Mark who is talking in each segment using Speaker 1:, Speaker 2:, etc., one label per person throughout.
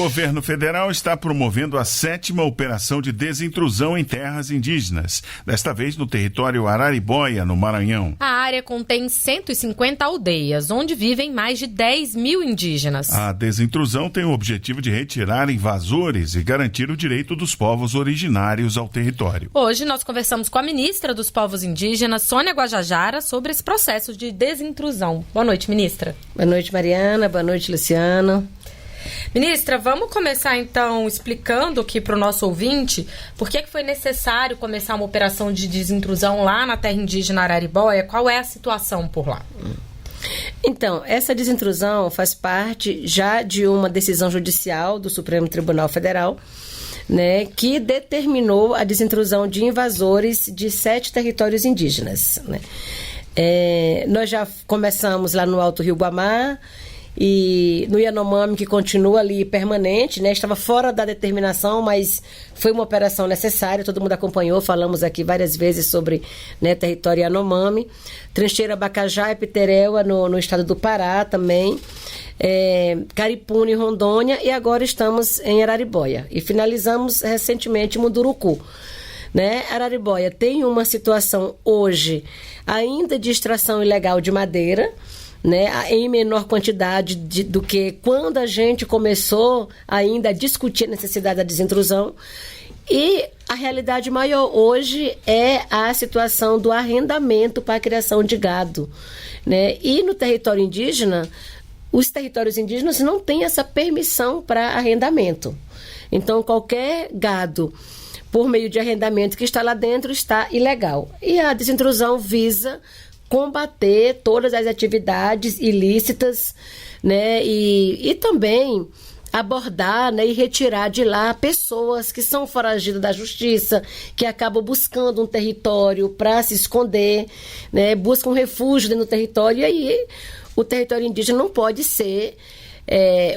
Speaker 1: governo federal está promovendo a 7ª operação de desintrusão em terras indígenas, desta vez no território Araribóia, no Maranhão.
Speaker 2: A área contém 150 aldeias, onde vivem mais de 10 mil indígenas.
Speaker 1: A desintrusão tem o objetivo de retirar invasores e garantir o direito dos povos originários ao território.
Speaker 2: Hoje nós conversamos com a ministra dos Povos Indígenas, Sônia Guajajara, sobre esse processo de desintrusão. Boa noite, ministra.
Speaker 3: Boa noite, Mariana. Boa noite, Luciano.
Speaker 2: Ministra, vamos começar então explicando aqui para o nosso ouvinte por que foi necessário começar uma operação de desintrusão lá na terra indígena Araribóia. Qual é a situação por lá?
Speaker 3: Então, essa desintrusão faz parte já de uma decisão judicial do Supremo Tribunal Federal, né, que determinou a desintrusão de invasores de 7 territórios indígenas, né? Nós já começamos lá no Alto Rio Guamá e no Yanomami, que continua ali permanente, né? Estava fora da determinação, mas foi uma operação necessária, todo mundo acompanhou, falamos aqui várias vezes sobre, né, território Yanomami. Trancheira Bacajá e Piteréua no estado do Pará também, Caripuna e Rondônia, e agora estamos em Araribóia. E finalizamos recentemente Munduruku. Né? Araribóia tem uma situação hoje ainda de extração ilegal de madeira, né, em menor quantidade do que quando a gente começou ainda a discutir a necessidade da desintrusão. E a realidade maior hoje é a situação do arrendamento para a criação de gado, né? E no território indígena, os territórios indígenas não têm essa permissão para arrendamento. Então, qualquer gado por meio de arrendamento que está lá dentro está ilegal. E a desintrusão visa combater todas as atividades ilícitas, né, e também abordar, né, e retirar de lá pessoas que são foragidas da justiça, que acabam buscando um território para se esconder, né, buscam refúgio dentro do território, e aí o território indígena não pode ser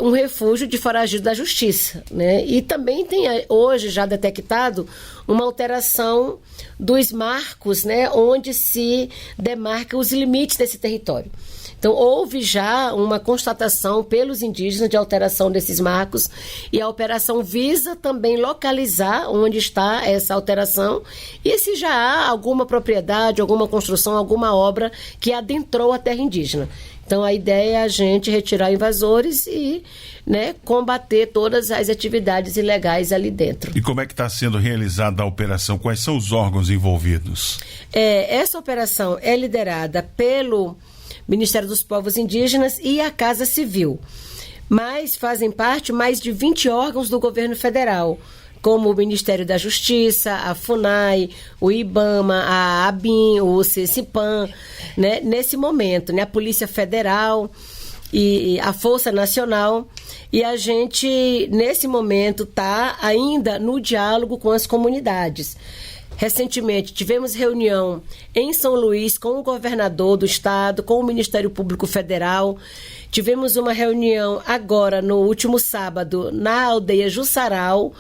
Speaker 3: um refúgio de foragido da justiça, né? E também tem hoje já detectado uma alteração dos marcos, né, onde se demarca os limites desse território. Então, houve já uma constatação pelos indígenas de alteração desses marcos, e a operação visa também localizar onde está essa alteração e se já há alguma propriedade, alguma construção, alguma obra que adentrou a terra indígena. Então, a ideia é a gente retirar invasores e, né, combater todas as atividades ilegais ali dentro.
Speaker 1: E como é que está sendo realizada a operação? Quais são os órgãos envolvidos?
Speaker 3: Essa operação é liderada pelo Ministério dos Povos Indígenas e a Casa Civil, mas fazem parte mais de 20 órgãos do governo federal, como o Ministério da Justiça, a FUNAI, o IBAMA, a ABIN, o CECIPAM, né, nesse momento, né, a Polícia Federal e a Força Nacional, e a gente, nesse momento, está ainda no diálogo com as comunidades. Recentemente, tivemos reunião em São Luís com o governador do estado, com o Ministério Público Federal. Tivemos uma reunião agora, no último sábado, na aldeia Jussaral,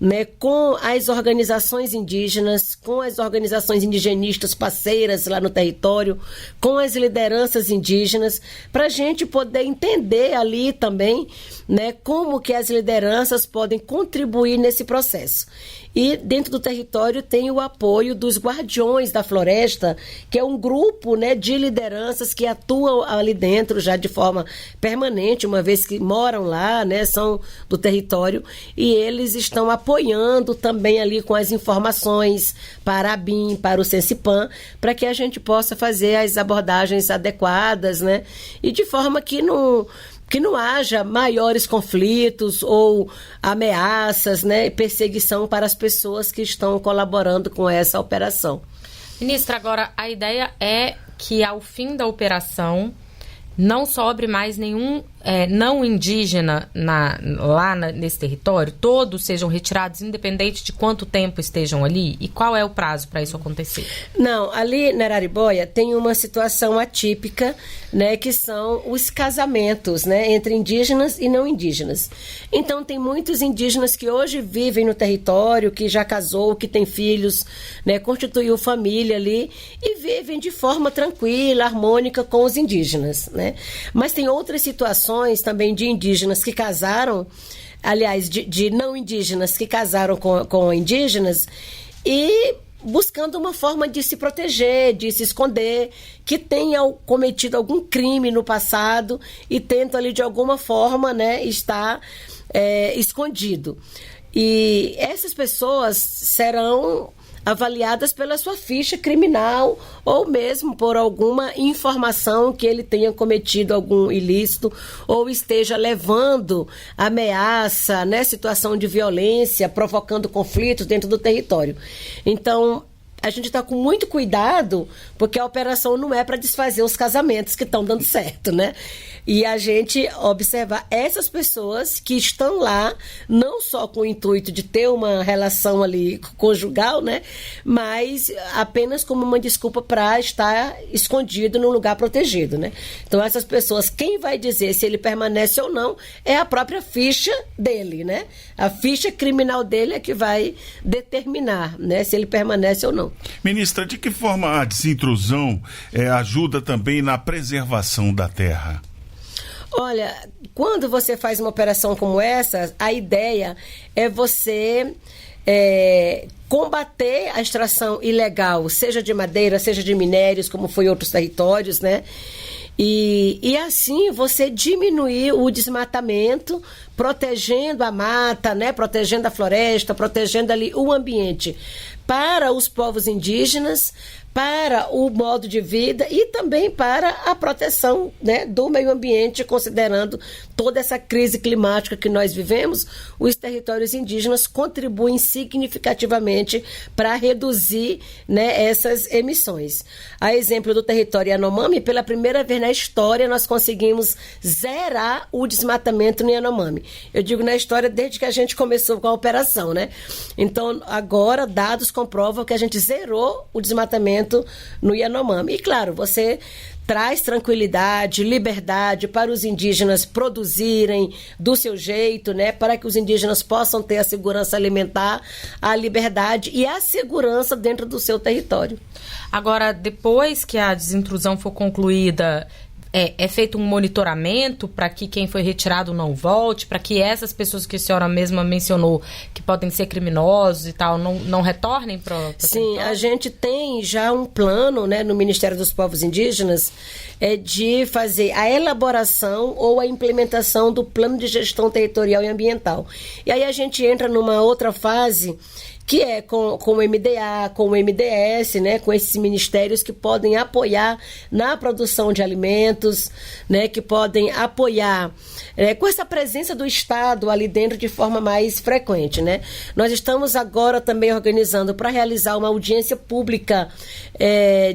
Speaker 3: né, com as organizações indígenas, com as organizações indigenistas parceiras lá no território, com as lideranças indígenas, para a gente poder entender ali também, né, como que as lideranças podem contribuir nesse processo. E dentro do território tem o apoio dos Guardiões da Floresta, que é um grupo, né, de lideranças que atuam ali dentro já de forma permanente, uma vez que moram lá, né, são do território, e eles estão apoiando também ali com as informações para a ABIN, para o CECIPAM, para que a gente possa fazer as abordagens adequadas, né, e de forma que não haja maiores conflitos ou ameaças, né, perseguição para as pessoas que estão colaborando com essa operação.
Speaker 2: Ministra, agora a ideia é que ao fim da operação não sobre mais nenhum não indígena nesse território, todos sejam retirados, independente de quanto tempo estejam ali? E qual é o prazo para isso acontecer?
Speaker 3: Não, ali na Araribóia tem uma situação atípica, né, que são os casamentos, né, entre indígenas e não indígenas. Então, tem muitos indígenas que hoje vivem no território, que já casou, que tem filhos, né, constituiu família ali e vivem de forma tranquila, harmônica com os indígenas, né? Mas tem outras situações também de indígenas que casaram aliás, de não indígenas que casaram com indígenas e buscando uma forma de se proteger, de se esconder, que tenham cometido algum crime no passado e tentam ali de alguma forma, né, estar escondido. E essas pessoas serão avaliadas pela sua ficha criminal ou mesmo por alguma informação que ele tenha cometido algum ilícito ou esteja levando ameaça, né, situação de violência, provocando conflitos dentro do território. Então, a gente está com muito cuidado, porque a operação não é para desfazer os casamentos que estão dando certo, né? E a gente observar essas pessoas que estão lá, não só com o intuito de ter uma relação ali conjugal, né? Mas apenas como uma desculpa para estar escondido num lugar protegido, né? Então, essas pessoas, quem vai dizer se ele permanece ou não é a própria ficha dele, né? A ficha criminal dele é que vai determinar, né, se ele permanece ou não.
Speaker 1: Ministra, de que forma a desintrusão ajuda também na preservação da terra?
Speaker 3: Olha, quando você faz uma operação como essa, a ideia é você combater a extração ilegal, seja de madeira, seja de minérios, como foi em outros territórios, né? E assim você diminuir o desmatamento, protegendo a mata, né? Protegendo a floresta, protegendo ali o ambiente para os povos indígenas, para o modo de vida e também para a proteção, né, do meio ambiente, considerando toda essa crise climática que nós vivemos. Os territórios indígenas contribuem significativamente para reduzir, né, essas emissões. A exemplo do território Yanomami, pela primeira vez na história nós conseguimos zerar o desmatamento no Yanomami. Eu digo na história desde que a gente começou com a operação, né? Então, agora, dados comprovam que a gente zerou o desmatamento no Yanomami. E, claro, você traz tranquilidade, liberdade para os indígenas produzirem do seu jeito, né? Para que os indígenas possam ter a segurança alimentar, a liberdade e a segurança dentro do seu território.
Speaker 2: Agora, depois que a desintrusão for concluída, é feito um monitoramento para que quem foi retirado não volte, para que essas pessoas que a senhora mesma mencionou, que podem ser criminosos e tal, não retornem para
Speaker 3: Sim, a gente tem já um plano, né, no Ministério dos Povos Indígenas de fazer a elaboração ou a implementação do Plano de Gestão Territorial e Ambiental. E aí a gente entra numa outra fase, que é com o MDA, com o MDS, né, com esses ministérios que podem apoiar na produção de alimentos, né, que podem apoiar com essa presença do Estado ali dentro de forma mais frequente, né. Nós estamos agora também organizando para realizar uma audiência pública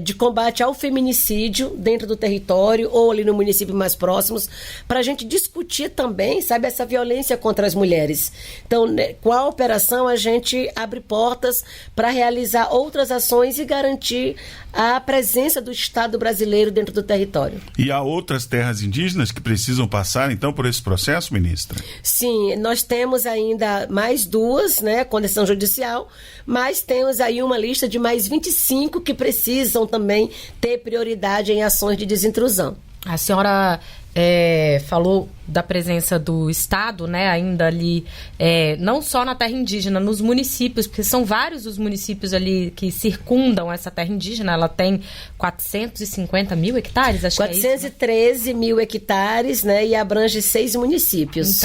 Speaker 3: de combate ao feminicídio dentro do território ou ali no município mais próximos, para a gente discutir também, sabe, essa violência contra as mulheres. Então, né, com a operação a gente abre portas para realizar outras ações e garantir a presença do Estado brasileiro dentro do território.
Speaker 1: E há outras terras indígenas que precisam passar, então, por esse processo, ministra?
Speaker 3: Sim, nós temos ainda mais 2, né, com decisão judicial, mas temos aí uma lista de mais 25 que precisam também ter prioridade em ações de desintrusão.
Speaker 2: A senhora falou da presença do Estado, né, ainda ali, não só na terra indígena, nos municípios, porque são vários os municípios ali que circundam essa terra indígena. Ela tem 450 mil hectares, acho
Speaker 3: 413
Speaker 2: que é isso, né?
Speaker 3: mil hectares, né, e abrange 6 municípios.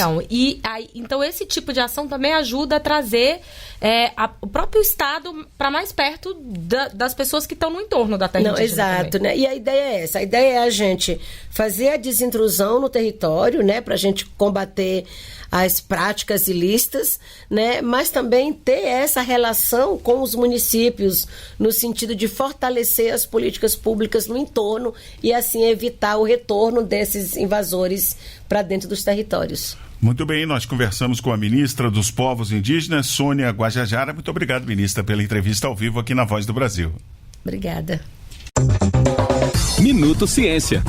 Speaker 2: Então esse tipo de ação também ajuda a trazer o próprio Estado para mais perto das pessoas que estão no entorno da terra indígena.
Speaker 3: Exato,
Speaker 2: também.
Speaker 3: Né? E a ideia é essa. A ideia é a gente fazer a desintrusão no território, né, para a gente combater as práticas ilícitas, né, mas também ter essa relação com os municípios no sentido de fortalecer as políticas públicas no entorno e assim evitar o retorno desses invasores para dentro dos territórios.
Speaker 1: Muito bem, nós conversamos com a ministra dos Povos Indígenas, Sônia Guajajara. Muito obrigado, ministra, pela entrevista ao vivo aqui na Voz do Brasil.
Speaker 3: Obrigada.
Speaker 4: Minuto Ciência.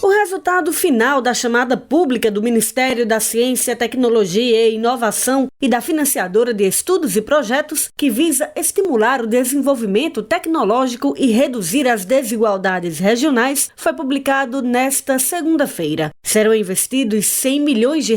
Speaker 3: O
Speaker 4: resultado final da chamada pública do Ministério da Ciência, Tecnologia e Inovação e da financiadora de estudos e projetos que visa estimular o desenvolvimento tecnológico e reduzir as desigualdades regionais foi publicado nesta segunda-feira. Serão investidos R$100 milhões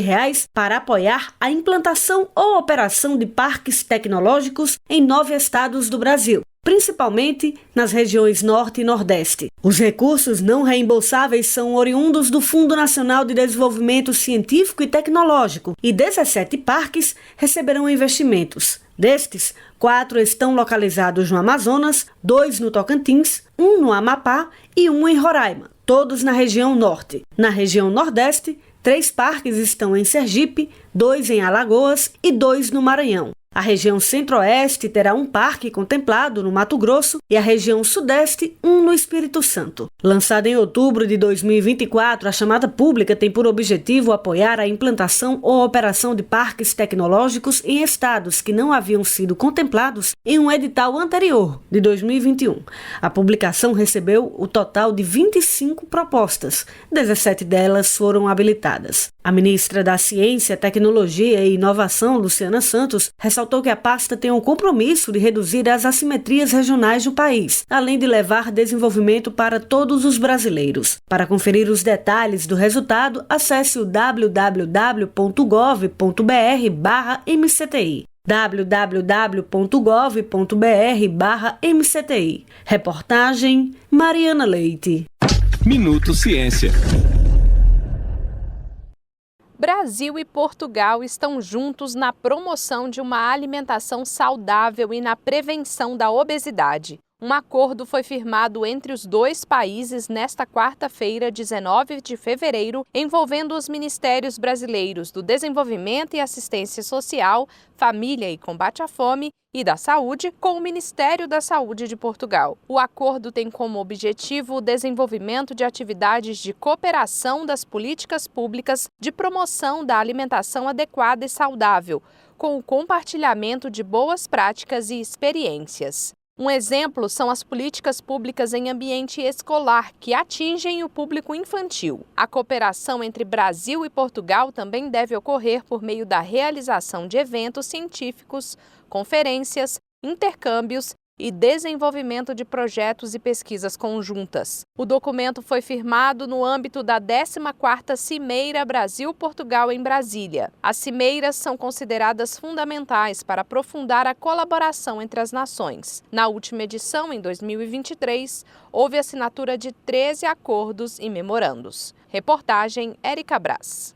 Speaker 4: para apoiar a implantação ou operação de parques tecnológicos em 9 estados do Brasil, principalmente nas regiões Norte e Nordeste. Os recursos não reembolsáveis são oriundos do Fundo Nacional de Desenvolvimento Científico e Tecnológico e 17 parques receberão investimentos. Destes, 4 estão localizados no Amazonas, 2 no Tocantins, 1 no Amapá e 1 em Roraima, todos na região Norte. Na região Nordeste, 3 parques estão em Sergipe, 2 em Alagoas e 2 no Maranhão. A região Centro-Oeste terá um parque contemplado no Mato Grosso e a região Sudeste, um no Espírito Santo. Lançada em outubro de 2024, a chamada pública tem por objetivo apoiar a implantação ou operação de parques tecnológicos em estados que não haviam sido contemplados em um edital anterior, de 2021. A publicação recebeu o total de 25 propostas, 17 delas foram habilitadas. A ministra da Ciência, Tecnologia e Inovação, Luciana Santos, ressaltou que a pasta tem um compromisso de reduzir as assimetrias regionais do país, além de levar desenvolvimento para todos os brasileiros. Para conferir os detalhes do resultado, acesse o www.gov.br/MCTI. www.gov.br/MCTI. Reportagem Mariana Leite.
Speaker 5: Minuto Ciência.
Speaker 6: Brasil e Portugal estão juntos na promoção de uma alimentação saudável e na prevenção da obesidade. Um acordo foi firmado entre os dois países nesta quarta-feira, 19 de fevereiro, envolvendo os ministérios brasileiros do Desenvolvimento e Assistência Social, Família e Combate à Fome e da Saúde, com o Ministério da Saúde de Portugal. O acordo tem como objetivo o desenvolvimento de atividades de cooperação das políticas públicas de promoção da alimentação adequada e saudável, com o compartilhamento de boas práticas e experiências. Um exemplo são as políticas públicas em ambiente escolar, que atingem o público infantil. A cooperação entre Brasil e Portugal também deve ocorrer por meio da realização de eventos científicos, conferências, intercâmbios e desenvolvimento de projetos e pesquisas conjuntas. O documento foi firmado no âmbito da 14ª Cimeira Brasil-Portugal em Brasília. As cimeiras são consideradas fundamentais para aprofundar a colaboração entre as nações. Na última edição, em 2023, houve assinatura de 13 acordos e memorandos. Reportagem Érica Braz.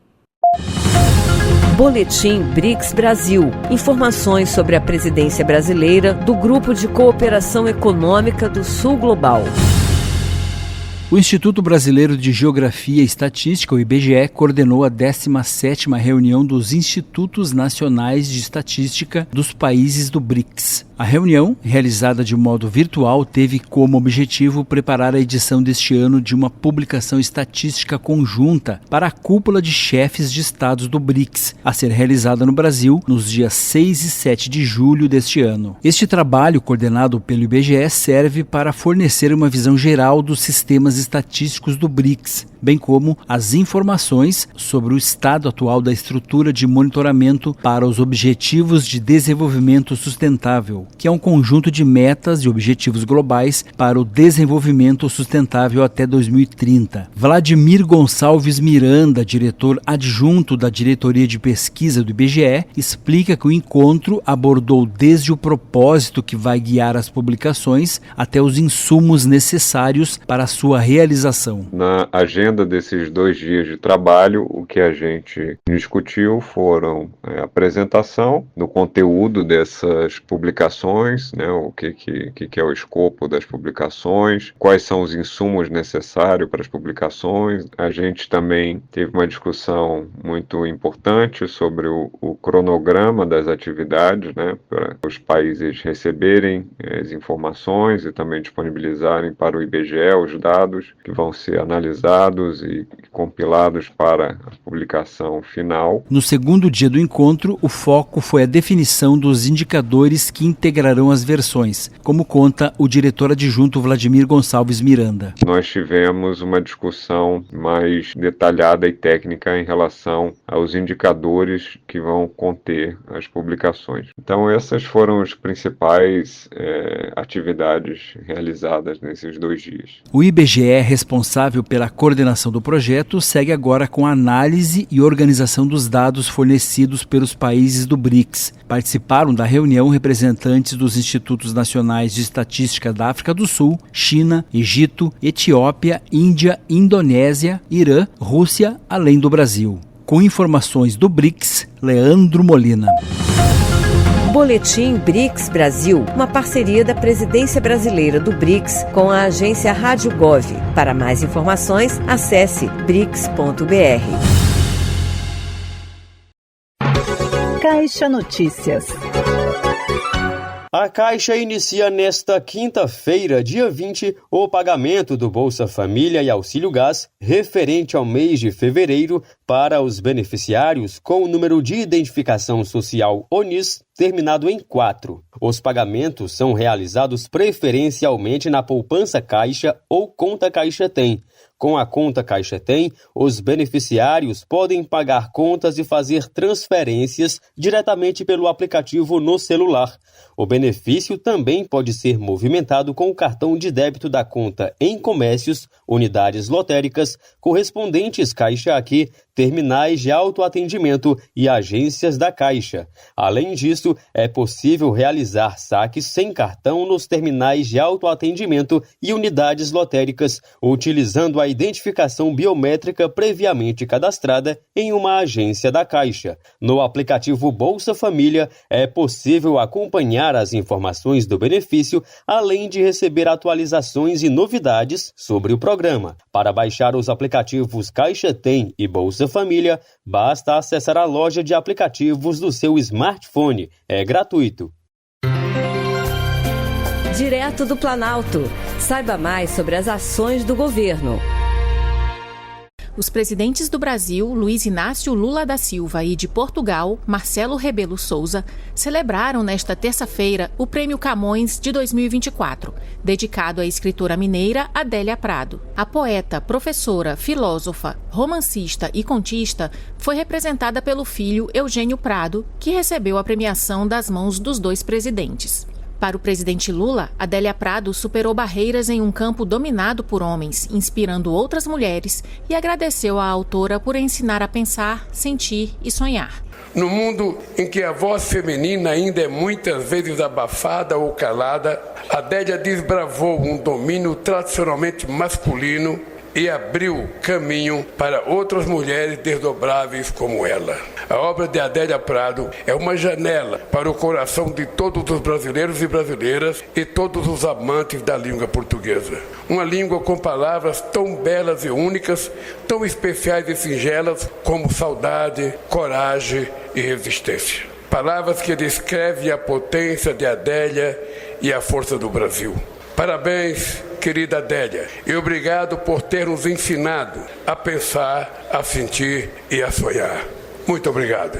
Speaker 7: Boletim BRICS Brasil. Informações sobre a presidência brasileira do Grupo de Cooperação Econômica do Sul Global.
Speaker 8: O Instituto Brasileiro de Geografia e Estatística, o IBGE, coordenou a 17ª reunião dos Institutos Nacionais de Estatística dos países do BRICS. A reunião, realizada de modo virtual, teve como objetivo preparar a edição deste ano de uma publicação estatística conjunta para a cúpula de chefes de estados do BRICS, a ser realizada no Brasil nos dias 6 e 7 de julho deste ano. Este trabalho, coordenado pelo IBGE, serve para fornecer uma visão geral dos sistemas estatísticos do BRICS, bem como as informações sobre o estado atual da estrutura de monitoramento para os Objetivos de Desenvolvimento Sustentável, que é um conjunto de metas e objetivos globais para o desenvolvimento sustentável até 2030. Vladimir Gonçalves Miranda, diretor adjunto da Diretoria de Pesquisa do IBGE, explica que o encontro abordou desde o propósito que vai guiar as publicações até os insumos necessários para a sua realização.
Speaker 9: Na agenda desses 2 dias de trabalho, o que a gente discutiu foram a apresentação do conteúdo dessas publicações, né, o que é o escopo das publicações, quais são os insumos necessários para as publicações. A gente também teve uma discussão muito importante sobre o cronograma das atividades, né, para os países receberem as informações e também disponibilizarem para o IBGE os dados que vão ser analisados e compilados para a publicação final.
Speaker 8: No segundo dia do encontro, o foco foi a definição dos indicadores que integram integrarão as versões, como conta o diretor adjunto Vladimir Gonçalves Miranda.
Speaker 9: Nós tivemos uma discussão mais detalhada e técnica em relação aos indicadores que vão conter as publicações. Então essas foram as principais atividades realizadas nesses 2 dias.
Speaker 8: O IBGE, responsável pela coordenação do projeto, segue agora com a análise e organização dos dados fornecidos pelos países do BRICS. Participaram da reunião representantes dos Institutos Nacionais de Estatística da África do Sul, China, Egito, Etiópia, Índia, Indonésia, Irã, Rússia, além do Brasil. Com informações do BRICS, Leandro Molina.
Speaker 7: Boletim BRICS Brasil, uma parceria da Presidência Brasileira do BRICS com a agência Rádio Gov. Para mais informações, acesse brics.br.
Speaker 10: Caixa Notícias.
Speaker 11: A Caixa inicia nesta quinta-feira, dia 20, o pagamento do Bolsa Família e Auxílio Gás referente ao mês de fevereiro para os beneficiários com o número de identificação social ONIS terminado em 4. Os pagamentos são realizados preferencialmente na poupança Caixa ou conta Caixa Tem. Com a conta Caixa Tem, os beneficiários podem pagar contas e fazer transferências diretamente pelo aplicativo no celular. O benefício também pode ser movimentado com o cartão de débito da conta em comércios, unidades lotéricas, correspondentes Caixa Aqui, terminais de autoatendimento e agências da Caixa. Além disso, é possível realizar saques sem cartão nos terminais de autoatendimento e unidades lotéricas, utilizando a identificação biométrica previamente cadastrada em uma agência da Caixa. No aplicativo Bolsa Família, é possível acompanhar as informações do benefício, além de receber atualizações e novidades sobre o programa. Para baixar os aplicativos Caixa Tem e Bolsa Família, basta acessar a loja de aplicativos do seu smartphone. É gratuito.
Speaker 7: Direto do Planalto. Saiba mais sobre as ações do governo.
Speaker 6: Os presidentes do Brasil, Luiz Inácio Lula da Silva, e de Portugal, Marcelo Rebelo Souza, celebraram nesta terça-feira o Prêmio Camões de 2024, dedicado à escritora mineira Adélia Prado. A poeta, professora, filósofa, romancista e contista foi representada pelo filho Eugênio Prado, que recebeu a premiação das mãos dos 2 presidentes. Para o presidente Lula, Adélia Prado superou barreiras em um campo dominado por homens, inspirando outras mulheres, e agradeceu à autora por ensinar a pensar, sentir e sonhar.
Speaker 12: No mundo em que a voz feminina ainda é muitas vezes abafada ou calada, Adélia desbravou um domínio tradicionalmente masculino e abriu caminho para outras mulheres desdobráveis como ela. A obra de Adélia Prado é uma janela para o coração de todos os brasileiros e brasileiras e todos os amantes da língua portuguesa. Uma língua com palavras tão belas e únicas, tão especiais e singelas como saudade, coragem e resistência. Palavras que descrevem a potência de Adélia e a força do Brasil. Parabéns, querida Adélia, e obrigado por ter nos ensinado a pensar, a sentir e a sonhar. Muito obrigado.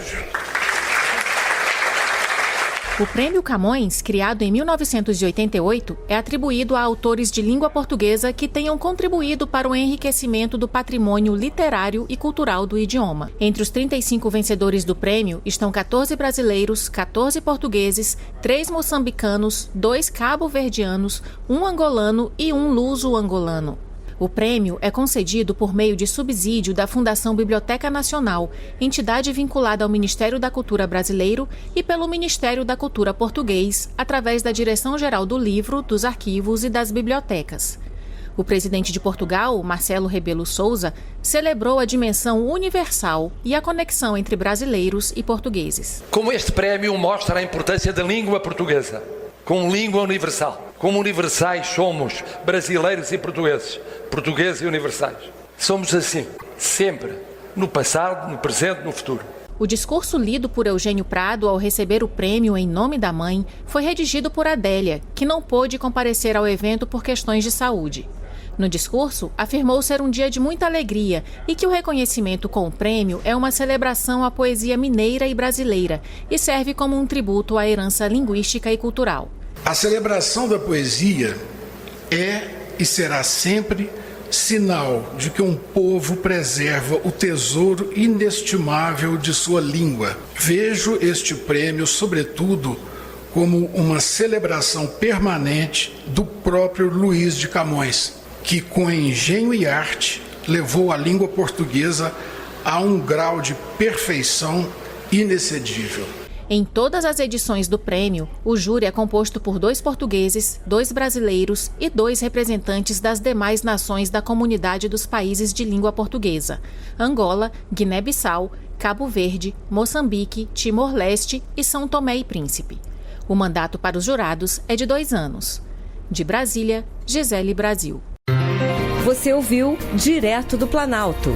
Speaker 6: O Prêmio Camões, criado em 1988, é atribuído a autores de língua portuguesa que tenham contribuído para o enriquecimento do patrimônio literário e cultural do idioma. Entre os 35 vencedores do prêmio estão 14 brasileiros, 14 portugueses, 3 moçambicanos, 2 cabo-verdianos, 1 angolano e 1 luso-angolano. O prêmio é concedido por meio de subsídio da Fundação Biblioteca Nacional, entidade vinculada ao Ministério da Cultura brasileiro, e pelo Ministério da Cultura português, através da Direção-Geral do Livro, dos Arquivos e das Bibliotecas. O presidente de Portugal, Marcelo Rebelo Souza, celebrou a dimensão universal e a conexão entre brasileiros e portugueses.
Speaker 13: Como este prémio mostra a importância da língua portuguesa, como língua universal. Como universais somos brasileiros e portugueses, portugueses e universais. Somos assim, sempre, no passado, no presente, no futuro.
Speaker 6: O discurso lido por Eugênio Prado ao receber o prêmio em nome da mãe foi redigido por Adélia, que não pôde comparecer ao evento por questões de saúde.
Speaker 10: No discurso, afirmou ser um dia de muita alegria e que o reconhecimento com o prêmio é uma celebração à poesia mineira e brasileira e serve como um tributo à herança linguística e cultural.
Speaker 14: A celebração da poesia é e será sempre sinal de que um povo preserva o tesouro inestimável de sua língua. Vejo este prêmio, sobretudo, como uma celebração permanente do próprio Luís de Camões, que com engenho e arte levou a língua portuguesa a um grau de perfeição inexcedível.
Speaker 10: Em todas as edições do prêmio, o júri é composto por 2 portugueses, 2 brasileiros e 2 representantes das demais nações da comunidade dos países de língua portuguesa: Angola, Guiné-Bissau, Cabo Verde, Moçambique, Timor-Leste e São Tomé e Príncipe. O mandato para os jurados é de 2 anos. De Brasília, Gisele Brasil.
Speaker 7: Você ouviu Direto do Planalto.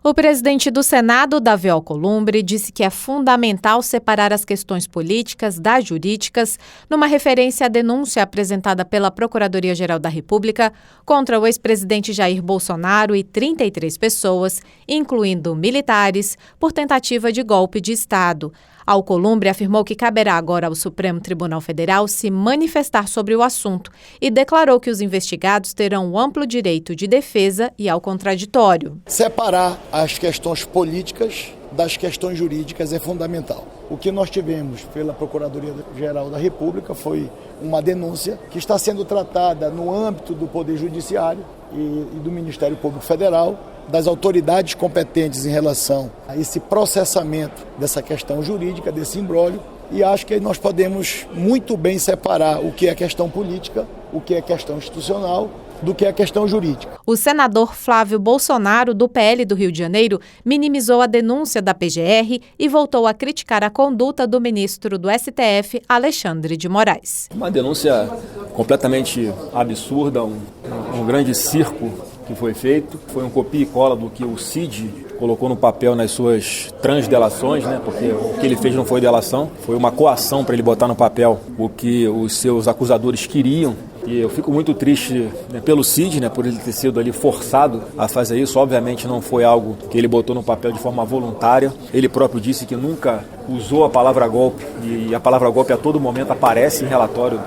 Speaker 6: O presidente do Senado, Davi Alcolumbre, disse que é fundamental separar as questões políticas das jurídicas, numa referência à denúncia apresentada pela Procuradoria-Geral da República contra o ex-presidente Jair Bolsonaro e 33 pessoas, incluindo militares, por tentativa de golpe de Estado. Alcolumbre afirmou que caberá agora ao Supremo Tribunal Federal se manifestar sobre o assunto e declarou que os investigados terão um amplo direito de defesa e ao contraditório.
Speaker 15: Separar as questões políticas das questões jurídicas é fundamental. O que nós tivemos pela Procuradoria-Geral da República foi uma denúncia que está sendo tratada no âmbito do Poder Judiciário e do Ministério Público Federal, das autoridades competentes em relação a esse processamento dessa questão jurídica, desse imbróglio, e acho que nós podemos muito bem separar o que é questão política, o que é questão institucional, do que é questão jurídica.
Speaker 6: O senador Flávio Bolsonaro, do PL do Rio de Janeiro, minimizou a denúncia da PGR e voltou a criticar a conduta do ministro do STF, Alexandre de Moraes.
Speaker 16: Uma denúncia completamente absurda, um grande circo que foi feito. Foi um copia e cola do que o Cid colocou no papel nas suas transdelações, né? Porque o que ele fez não foi delação, foi uma coação para ele botar no papel o que os seus acusadores queriam. E eu fico muito triste, né, pelo Cid, né, por ele ter sido ali forçado a fazer isso. Obviamente não foi algo que ele botou no papel de forma voluntária. Ele próprio disse que nunca usou a palavra golpe, e a palavra golpe a todo momento aparece em relatório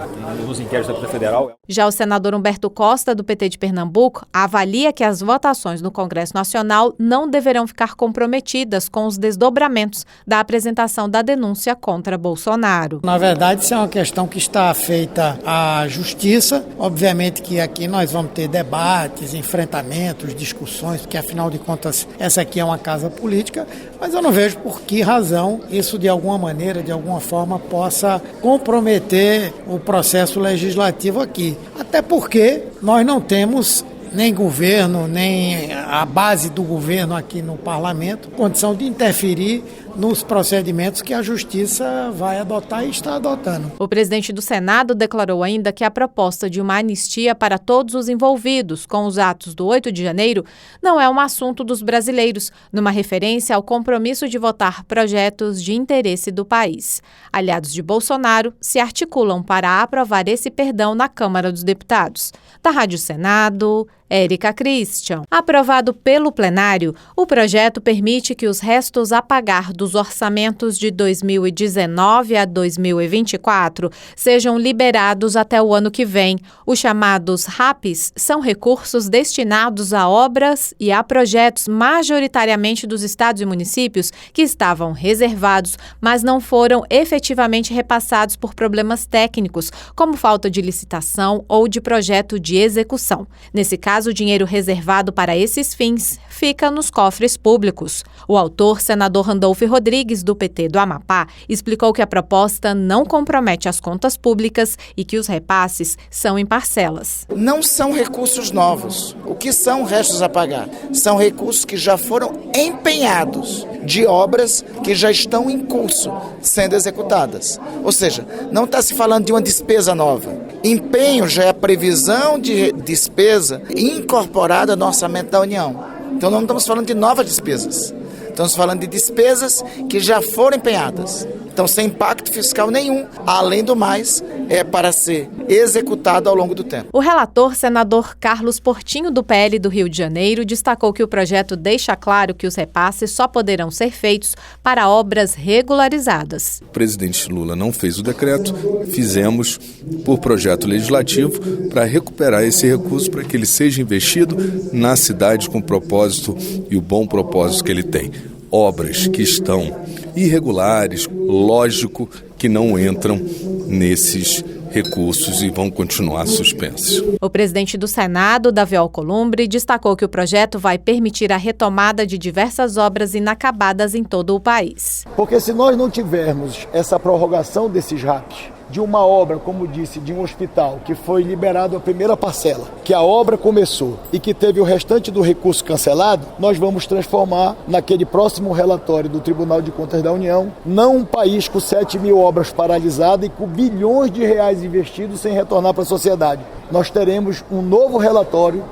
Speaker 16: nos inquéritos da Polícia Federal.
Speaker 6: Já o senador Humberto Costa, do PT de Pernambuco, avalia que as votações no Congresso Nacional não deverão ficar comprometidas com os desdobramentos da apresentação da denúncia contra Bolsonaro.
Speaker 17: Na verdade, isso é uma questão que está feita à Justiça. Obviamente que aqui nós vamos ter debates, enfrentamentos, discussões, porque afinal de contas essa aqui é uma casa política, mas eu não vejo por que razão isso de alguma maneira, de alguma forma, possa comprometer o processo legislativo aqui. Até porque nós não temos nem governo, nem a base do governo aqui no parlamento, condição de interferir nos procedimentos que a Justiça vai adotar e está adotando.
Speaker 6: O presidente do Senado declarou ainda que a proposta de uma anistia para todos os envolvidos com os atos do 8 de janeiro não é um assunto dos brasileiros, numa referência ao compromisso de votar projetos de interesse do país. Aliados de Bolsonaro se articulam para aprovar esse perdão na Câmara dos Deputados. Da Rádio Senado, Érica Christian. Aprovado pelo plenário, o projeto permite que os restos a pagar dos orçamentos de 2019 a 2024 sejam liberados até o ano que vem. Os chamados RAPs são recursos destinados a obras e a projetos majoritariamente dos estados e municípios que estavam reservados, mas não foram efetivamente repassados por problemas técnicos, como falta de licitação ou de projeto de execução. Nesse caso, o dinheiro reservado para esses fins fica nos cofres públicos. O autor, senador Randolfo Rodrigues, do PT do Amapá, explicou que a proposta não compromete as contas públicas e que os repasses são em parcelas.
Speaker 18: Não são recursos novos. O que são restos a pagar? São recursos que já foram empenhados de obras que já estão em curso, sendo executadas. Ou seja, não está se falando de uma despesa nova. Empenho já é a previsão de despesa incorporada no orçamento da União. Então não estamos falando de novas despesas. Estamos falando de despesas que já foram empenhadas. Então, sem impacto fiscal nenhum, além do mais, é para ser executado ao longo do tempo.
Speaker 6: O relator, senador Carlos Portinho, do PL do Rio de Janeiro, destacou que o projeto deixa claro que os repasses só poderão ser feitos para obras regularizadas.
Speaker 19: O presidente Lula não fez o decreto, fizemos por projeto legislativo para recuperar esse recurso para que ele seja investido na cidade com o propósito e o bom propósito que ele tem. Obras que estão irregulares, lógico que não entram nesses recursos e vão continuar suspensos.
Speaker 6: O presidente do Senado, Davi Alcolumbre, destacou que o projeto vai permitir a retomada de diversas obras inacabadas em todo o país.
Speaker 15: Porque se nós não tivermos essa prorrogação desses RAPs, de uma obra, como disse, de um hospital, que foi liberado a primeira parcela, que a obra começou e que teve o restante do recurso cancelado, nós vamos transformar naquele próximo relatório do Tribunal de Contas da União, não um país com 7.000 obras paralisadas e com bilhões de reais investidos sem retornar para a sociedade. Nós teremos um novo relatório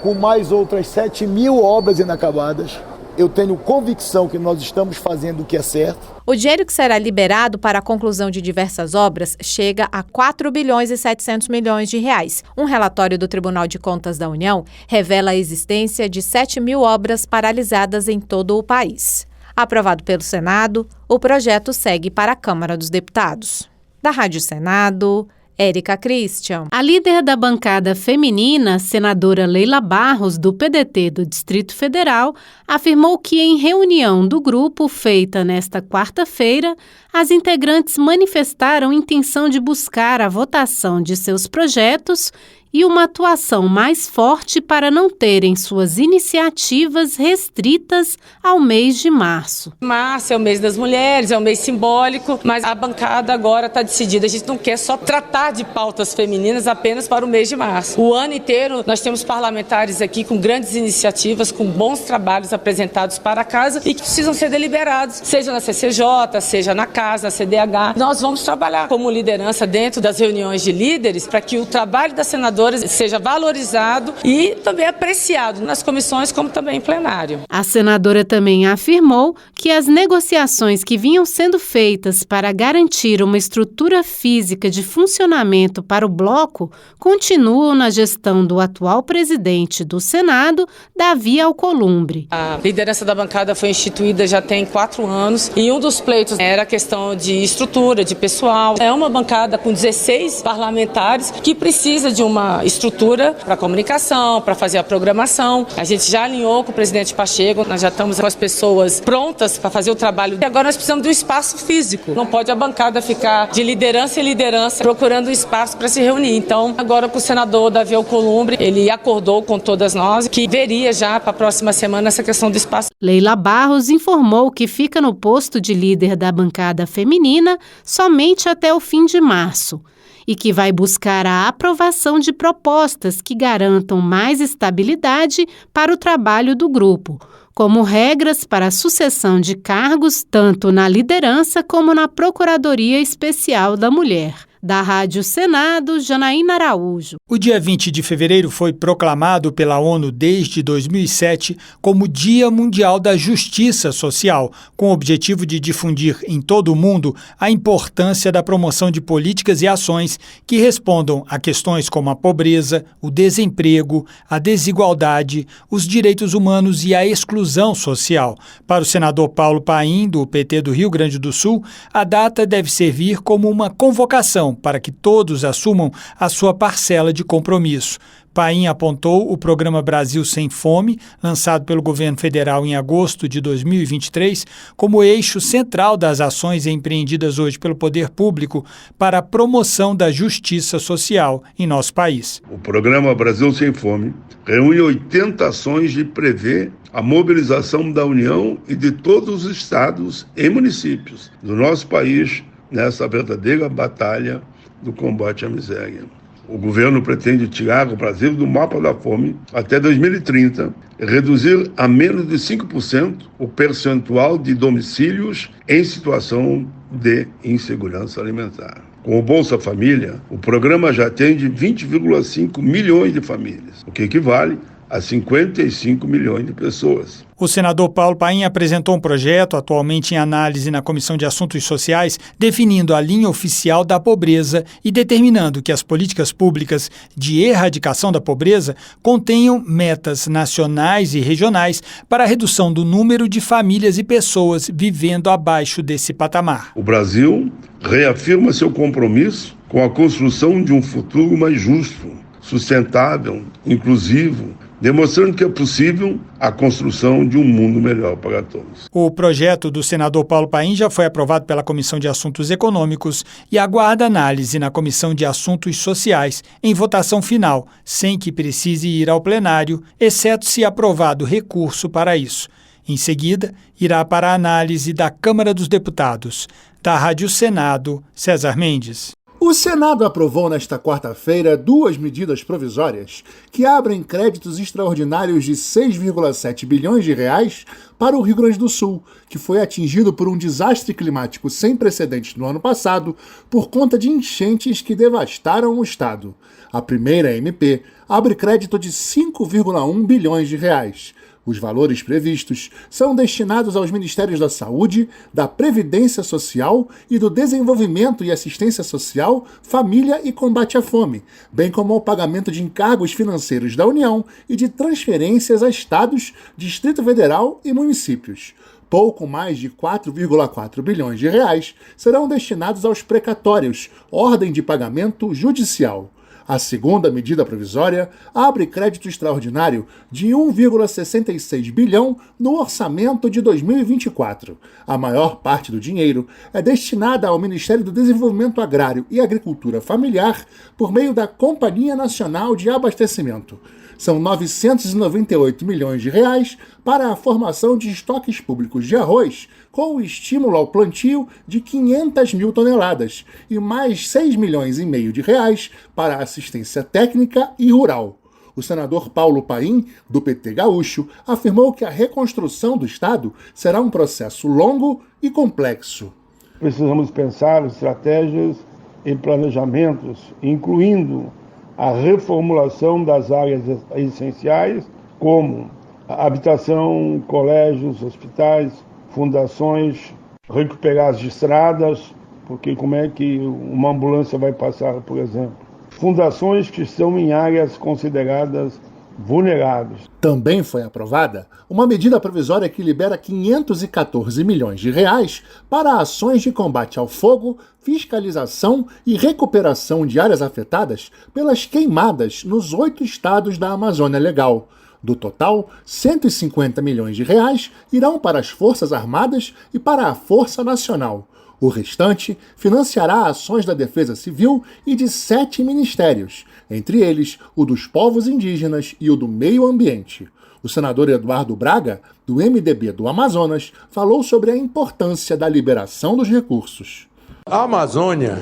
Speaker 15: com mais outras 7.000 obras inacabadas. Eu tenho convicção que nós estamos fazendo o que é certo.
Speaker 6: O dinheiro que será liberado para a conclusão de diversas obras chega a 4 bilhões e 700 milhões de reais. Um relatório do Tribunal de Contas da União revela a existência de 7.000 obras paralisadas em todo o país. Aprovado pelo Senado, o projeto segue para a Câmara dos Deputados. Da Rádio Senado, Érica Christian.
Speaker 20: A líder da bancada feminina, senadora Leila Barros, do PDT do Distrito Federal, afirmou que em reunião do grupo feita nesta quarta-feira, as integrantes manifestaram intenção de buscar a votação de seus projetos e uma atuação mais forte para não terem suas iniciativas restritas ao mês de março.
Speaker 21: Março é o mês das mulheres, é um mês simbólico, mas a bancada agora está decidida. A gente não quer só tratar de pautas femininas apenas para o mês de março. O ano inteiro nós temos parlamentares aqui com grandes iniciativas, com bons trabalhos apresentados para a casa e que precisam ser deliberados, seja na CCJ, seja na casa, na CDH. Nós vamos trabalhar como liderança dentro das reuniões de líderes para que o trabalho da senadora seja valorizado e também apreciado nas comissões como também em plenário.
Speaker 20: A senadora também afirmou que as negociações que vinham sendo feitas para garantir uma estrutura física de funcionamento para o bloco continuam na gestão do atual presidente do Senado, Davi Alcolumbre.
Speaker 21: A liderança da bancada foi instituída já tem 4 anos e um dos pleitos era a questão de estrutura, de pessoal. É uma bancada com 16 parlamentares que precisa de uma estrutura para comunicação, para fazer a programação. A gente já alinhou com o presidente Pacheco, nós já estamos com as pessoas prontas para fazer o trabalho. E agora nós precisamos de um espaço físico. Não pode a bancada ficar de liderança em liderança procurando um espaço para se reunir. Então, agora com o senador Davi Alcolumbre, ele acordou com todas nós que veria já para a próxima semana essa questão do espaço.
Speaker 20: Leila Barros informou que fica no posto de líder da bancada feminina somente até o fim de março e que vai buscar a aprovação de propostas que garantam mais estabilidade para o trabalho do grupo, como regras para a sucessão de cargos tanto na liderança como na Procuradoria Especial da Mulher. Da Rádio Senado, Janaína Araújo.
Speaker 22: O dia 20 de fevereiro foi proclamado pela ONU desde 2007 como Dia Mundial da Justiça Social, com o objetivo de difundir em todo o mundo a importância da promoção de políticas e ações que respondam a questões como a pobreza, o desemprego, a desigualdade, os direitos humanos e a exclusão social. Para o senador Paulo Paim, do PT do Rio Grande do Sul, a data deve servir como uma convocação para que todos assumam a sua parcela de compromisso. Paim apontou o programa Brasil Sem Fome, lançado pelo governo federal em agosto de 2023, como eixo central das ações empreendidas hoje pelo poder público para a promoção da justiça social em nosso país.
Speaker 23: O programa Brasil Sem Fome reúne 80 ações e prevê a mobilização da União e de todos os estados e municípios do nosso país nessa verdadeira batalha do combate à miséria. O governo pretende tirar o Brasil do mapa da fome até 2030 e reduzir a menos de 5% o percentual de domicílios em situação de insegurança alimentar. Com o Bolsa Família, o programa já atende 20,5 milhões de famílias, o que equivale a 55 milhões de pessoas.
Speaker 22: O senador Paulo Paim apresentou um projeto, atualmente em análise na Comissão de Assuntos Sociais, definindo a linha oficial da pobreza e determinando que as políticas públicas de erradicação da pobreza contenham metas nacionais e regionais para a redução do número de famílias e pessoas vivendo abaixo desse patamar.
Speaker 23: O Brasil reafirma seu compromisso com a construção de um futuro mais justo, sustentável, inclusivo, demonstrando que é possível a construção de um mundo melhor para todos.
Speaker 22: O projeto do senador Paulo Paim já foi aprovado pela Comissão de Assuntos Econômicos e aguarda análise na Comissão de Assuntos Sociais em votação final, sem que precise ir ao plenário, exceto se aprovado recurso para isso. Em seguida, irá para a análise da Câmara dos Deputados. Da Rádio Senado, César Mendes.
Speaker 1: O Senado aprovou nesta quarta-feira 2 medidas provisórias que abrem créditos extraordinários de 6,7 bilhões de reais para o Rio Grande do Sul, que foi atingido por um desastre climático sem precedentes no ano passado por conta de enchentes que devastaram o estado. A primeira MP abre crédito de 5,1 bilhões de reais. Os valores previstos são destinados aos Ministérios da Saúde, da Previdência Social e do Desenvolvimento e Assistência Social, Família e Combate à Fome, bem como ao pagamento de encargos financeiros da União e de transferências a estados, Distrito Federal e municípios. Pouco mais de 4,4 bilhões de reais serão destinados aos precatórios, ordem de pagamento judicial. A segunda medida provisória abre crédito extraordinário de 1,66 bilhão no orçamento de 2024. A maior parte do dinheiro é destinada ao Ministério do Desenvolvimento Agrário e Agricultura Familiar por meio da Companhia Nacional de Abastecimento. São 998 milhões de reais para a formação de estoques públicos de arroz, com o estímulo ao plantio de 500 mil toneladas, e mais 6 milhões e meio de reais para assistência técnica e rural. O senador Paulo Paim, do PT gaúcho, afirmou que a reconstrução do Estado será um processo longo e complexo.
Speaker 23: Precisamos pensar estratégias e planejamentos, incluindo a reformulação das áreas essenciais, como habitação, colégios, hospitais, fundações, recuperar as estradas, porque como é que uma ambulância vai passar, por exemplo? Fundações que estão em áreas consideradas vulneráveis.
Speaker 1: Também foi aprovada uma medida provisória que libera 514 milhões de reais para ações de combate ao fogo, fiscalização e recuperação de áreas afetadas pelas queimadas nos 8 estados da Amazônia Legal. Do total, 150 milhões de reais irão para as Forças Armadas e para a Força Nacional. O restante financiará ações da Defesa Civil e de 7 ministérios, entre eles o dos povos indígenas e o do meio ambiente. O senador Eduardo Braga, do MDB do Amazonas, falou sobre a importância da liberação dos recursos.
Speaker 12: A Amazônia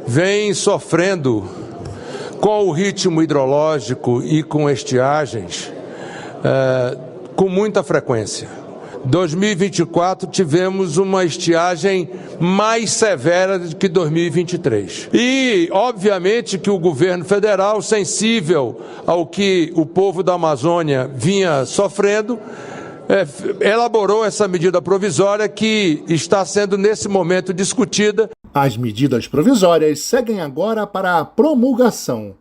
Speaker 12: vem sofrendo com o ritmo hidrológico e com estiagens com muita frequência. 2024 tivemos uma estiagem mais severa do que 2023. E, obviamente, que o governo federal, sensível ao que o povo da Amazônia vinha sofrendo, elaborou essa medida provisória que está sendo, nesse momento, discutida.
Speaker 1: As medidas provisórias seguem agora para a promulgação.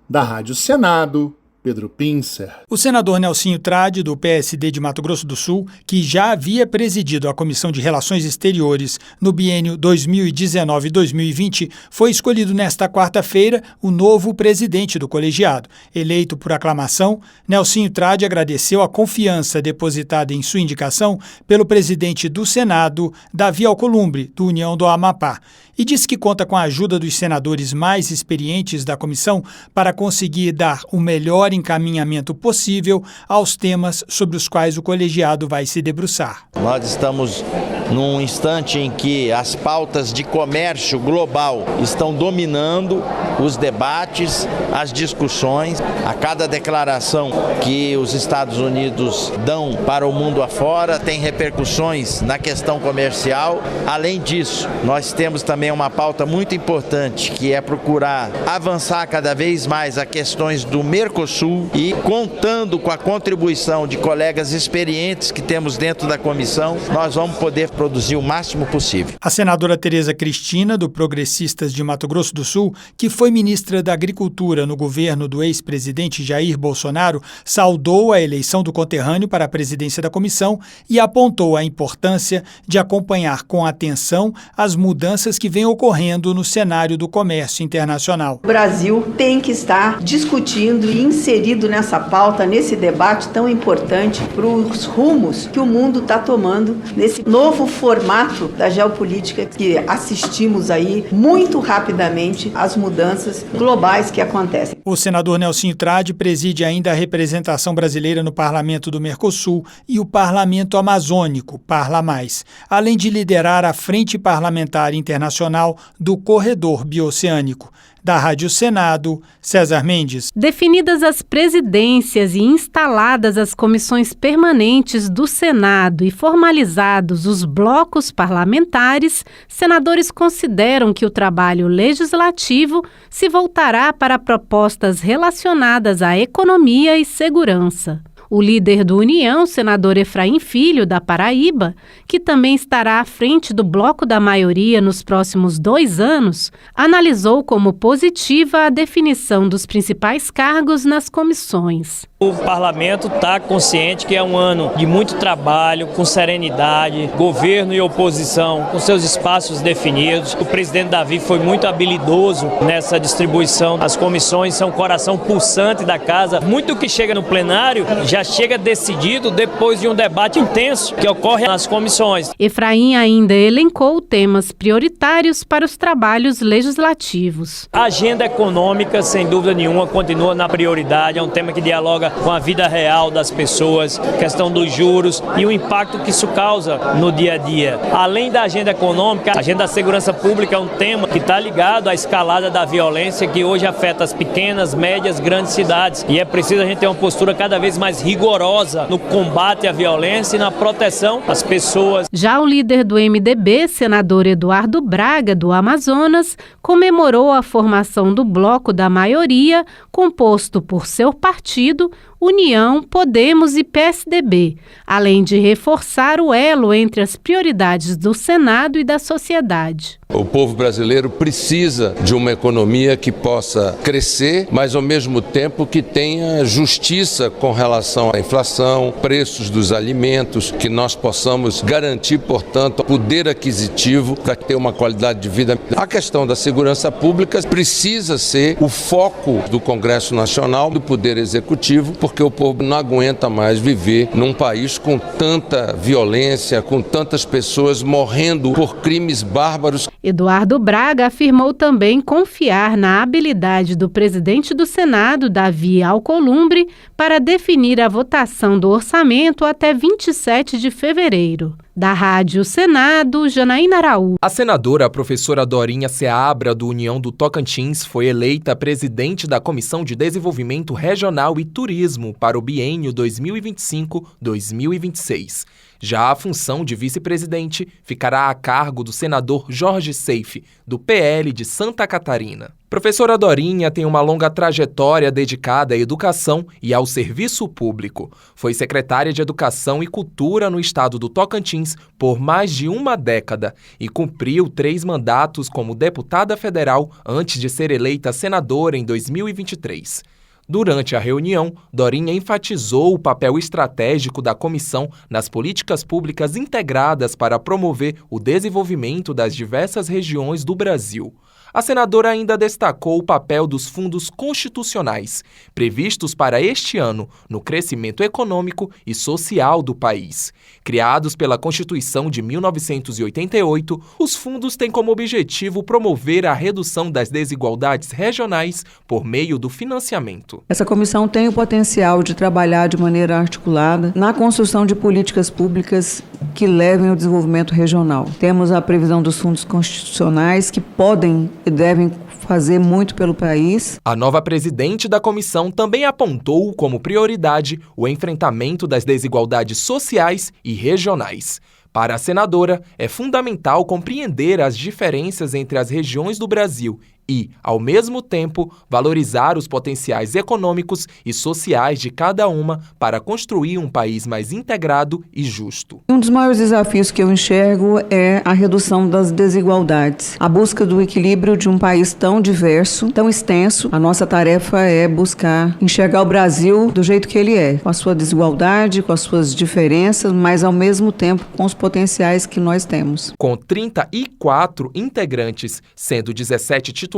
Speaker 1: Da Rádio Senado, Pedro Pincer.
Speaker 22: O senador Nelsinho Trade, do PSD de Mato Grosso do Sul, que já havia presidido a Comissão de Relações Exteriores no biênio 2019-2020, foi escolhido nesta quarta-feira o novo presidente do colegiado. Eleito por aclamação, Nelsinho Trade agradeceu a confiança depositada em sua indicação pelo presidente do Senado, Davi Alcolumbre, do União do Amapá, e disse que conta com a ajuda dos senadores mais experientes da comissão para conseguir dar o melhor encaminhamento possível aos temas sobre os quais o colegiado vai se debruçar.
Speaker 2: Nós estamos num instante em que as pautas de comércio global estão dominando os debates, as discussões. A cada declaração que os Estados Unidos dão para o mundo afora tem repercussões na questão comercial. Além disso, nós temos também uma pauta muito importante, que é procurar avançar cada vez mais a questões do Mercosul e, contando com a contribuição de colegas experientes que temos dentro da comissão, nós vamos poder produzir o máximo possível.
Speaker 22: A senadora Tereza Cristina, do Progressistas de Mato Grosso do Sul, que foi ministra da Agricultura no governo do ex-presidente Jair Bolsonaro, saudou a eleição do conterrâneo para a presidência da comissão e apontou a importância de acompanhar com atenção as mudanças que vêm ocorrendo no cenário do comércio internacional.
Speaker 3: O Brasil tem que estar discutindo e inserido nessa pauta, nesse debate tão importante para os rumos que o mundo está tomando nesse novo formato da geopolítica que assistimos aí muito rapidamente às mudanças globais que acontecem.
Speaker 22: O senador Nelsinho Trade preside ainda a representação brasileira no Parlamento do Mercosul e o Parlamento Amazônico, Parla Mais, além de liderar a Frente Parlamentar Internacional do Corredor Bioceânico. Da Rádio Senado, César Mendes.
Speaker 20: Definidas as presidências e instaladas as comissões permanentes do Senado e formalizados os blocos parlamentares, senadores consideram que o trabalho legislativo se voltará para propostas relacionadas à economia e segurança. O líder do União, senador Efraim Filho, da Paraíba, que também estará à frente do bloco da maioria nos próximos 2 anos, analisou como positiva a definição dos principais cargos nas comissões.
Speaker 4: O parlamento está consciente que é um ano de muito trabalho, com serenidade, governo e oposição com seus espaços definidos. O presidente Davi foi muito habilidoso nessa distribuição. As comissões são o coração pulsante da casa. Muito que chega no plenário já chega decidido depois de um debate intenso que ocorre nas comissões.
Speaker 20: Efraim ainda elencou temas prioritários para os trabalhos legislativos.
Speaker 4: A agenda econômica, sem dúvida nenhuma, continua na prioridade. É um tema que dialoga com a vida real das pessoas, questão dos juros e o impacto que isso causa no dia a dia. Além da agenda econômica, a agenda da segurança pública é um tema que está ligado à escalada da violência que hoje afeta as pequenas, médias, grandes cidades. E é preciso a gente ter uma postura cada vez mais rigorosa no combate à violência e na proteção às pessoas.
Speaker 20: Já o líder do MDB, senador Eduardo Braga, do Amazonas, comemorou a formação do bloco da maioria, composto por seu partido, União, Podemos e PSDB, além de reforçar o elo entre as prioridades do Senado e da sociedade.
Speaker 24: O povo brasileiro precisa de uma economia que possa crescer, mas ao mesmo tempo que tenha justiça com relação à inflação, preços dos alimentos, que nós possamos garantir, portanto, poder aquisitivo para ter uma qualidade de vida. A questão da segurança pública precisa ser o foco do Congresso Nacional, do Poder Executivo, porque o povo não aguenta mais viver num país com tanta violência, com tantas pessoas morrendo por crimes bárbaros.
Speaker 20: Eduardo Braga afirmou também confiar na habilidade do presidente do Senado, Davi Alcolumbre, para definir a votação do orçamento até 27 de fevereiro. Da Rádio Senado, Janaína Araújo.
Speaker 25: A senadora professora Dorinha Seabra, do União do Tocantins, foi eleita presidente da Comissão de Desenvolvimento Regional e Turismo para o biênio 2025-2026. Já a função de vice-presidente ficará a cargo do senador Jorge Seife, do PL de Santa Catarina. Professora Dorinha tem uma longa trajetória dedicada à educação e ao serviço público. Foi secretária de Educação e Cultura no estado do Tocantins por mais de uma década e cumpriu 3 mandatos como deputada federal antes de ser eleita senadora em 2023. Durante a reunião, Dorinha enfatizou o papel estratégico da comissão nas políticas públicas integradas para promover o desenvolvimento das diversas regiões do Brasil. A senadora ainda destacou o papel dos fundos constitucionais, previstos para este ano no crescimento econômico e social do país. Criados pela Constituição de 1988, os fundos têm como objetivo promover a redução das desigualdades regionais por meio do financiamento.
Speaker 26: Essa comissão tem o potencial de trabalhar de maneira articulada na construção de políticas públicas
Speaker 5: que levem ao desenvolvimento regional. Temos a previsão dos fundos constitucionais que podem e devem fazer muito pelo país.
Speaker 25: A nova presidente da comissão também apontou como prioridade o enfrentamento das desigualdades sociais e regionais. Para a senadora, é fundamental compreender as diferenças entre as regiões do Brasil e, ao mesmo tempo, valorizar os potenciais econômicos e sociais de cada uma para construir um país mais integrado e justo.
Speaker 5: Um dos maiores desafios que eu enxergo é a redução das desigualdades, a busca do equilíbrio de um país tão diverso, tão extenso. A nossa tarefa é buscar enxergar o Brasil do jeito que ele é, com a sua desigualdade, com as suas diferenças, mas ao mesmo tempo com os potenciais que nós temos.
Speaker 25: Com 34 integrantes, sendo 17 titulares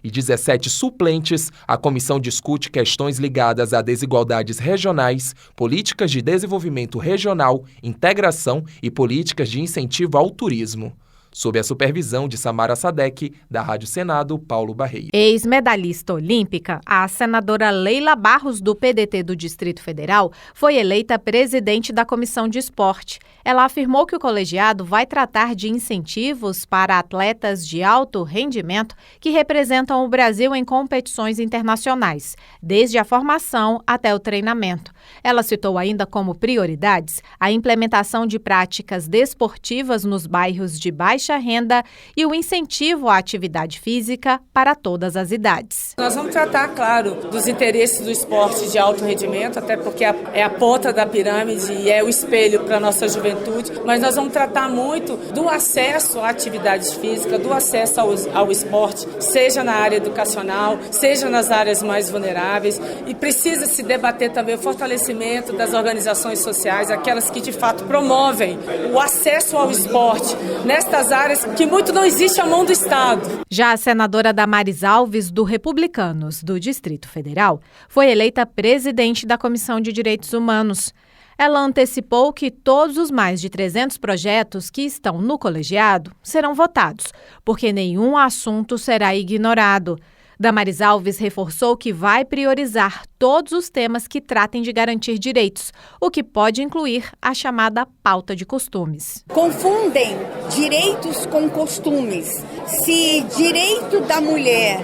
Speaker 25: e 17 suplentes, a comissão discute questões ligadas a desigualdades regionais, políticas de desenvolvimento regional, integração e políticas de incentivo ao turismo. Sob a supervisão de Samara Sadek, da Rádio Senado, Paulo Barreiro.
Speaker 6: Ex-medalhista olímpica, a senadora Leila Barros, do PDT do Distrito Federal, foi eleita presidente da Comissão de Esporte. Ela afirmou que o colegiado vai tratar de incentivos para atletas de alto rendimento que representam o Brasil em competições internacionais, desde a formação até o treinamento. Ela citou ainda como prioridades a implementação de práticas desportivas nos bairros de baixa renda e o incentivo à atividade física para todas as idades.
Speaker 21: Nós vamos tratar, claro, dos interesses do esporte de alto rendimento, até porque é a ponta da pirâmide e é o espelho para a nossa juventude, mas nós vamos tratar muito do acesso à atividade física, do acesso ao esporte, seja na área educacional, seja nas áreas mais vulneráveis, e precisa se debater também o fortalecimento das organizações sociais, aquelas que de fato promovem o acesso ao esporte nestas áreas que muito não existe à mão do Estado.
Speaker 6: Já a senadora Damares Alves, do Republicanos, do Distrito Federal, foi eleita presidente da Comissão de Direitos Humanos. Ela antecipou que todos os mais de 300 projetos que estão no colegiado serão votados, porque nenhum assunto será ignorado. Damares Alves reforçou que vai priorizar todos os temas que tratem de garantir direitos, o que pode incluir a chamada pauta de costumes.
Speaker 8: Confundem direitos com costumes. Se direito da mulher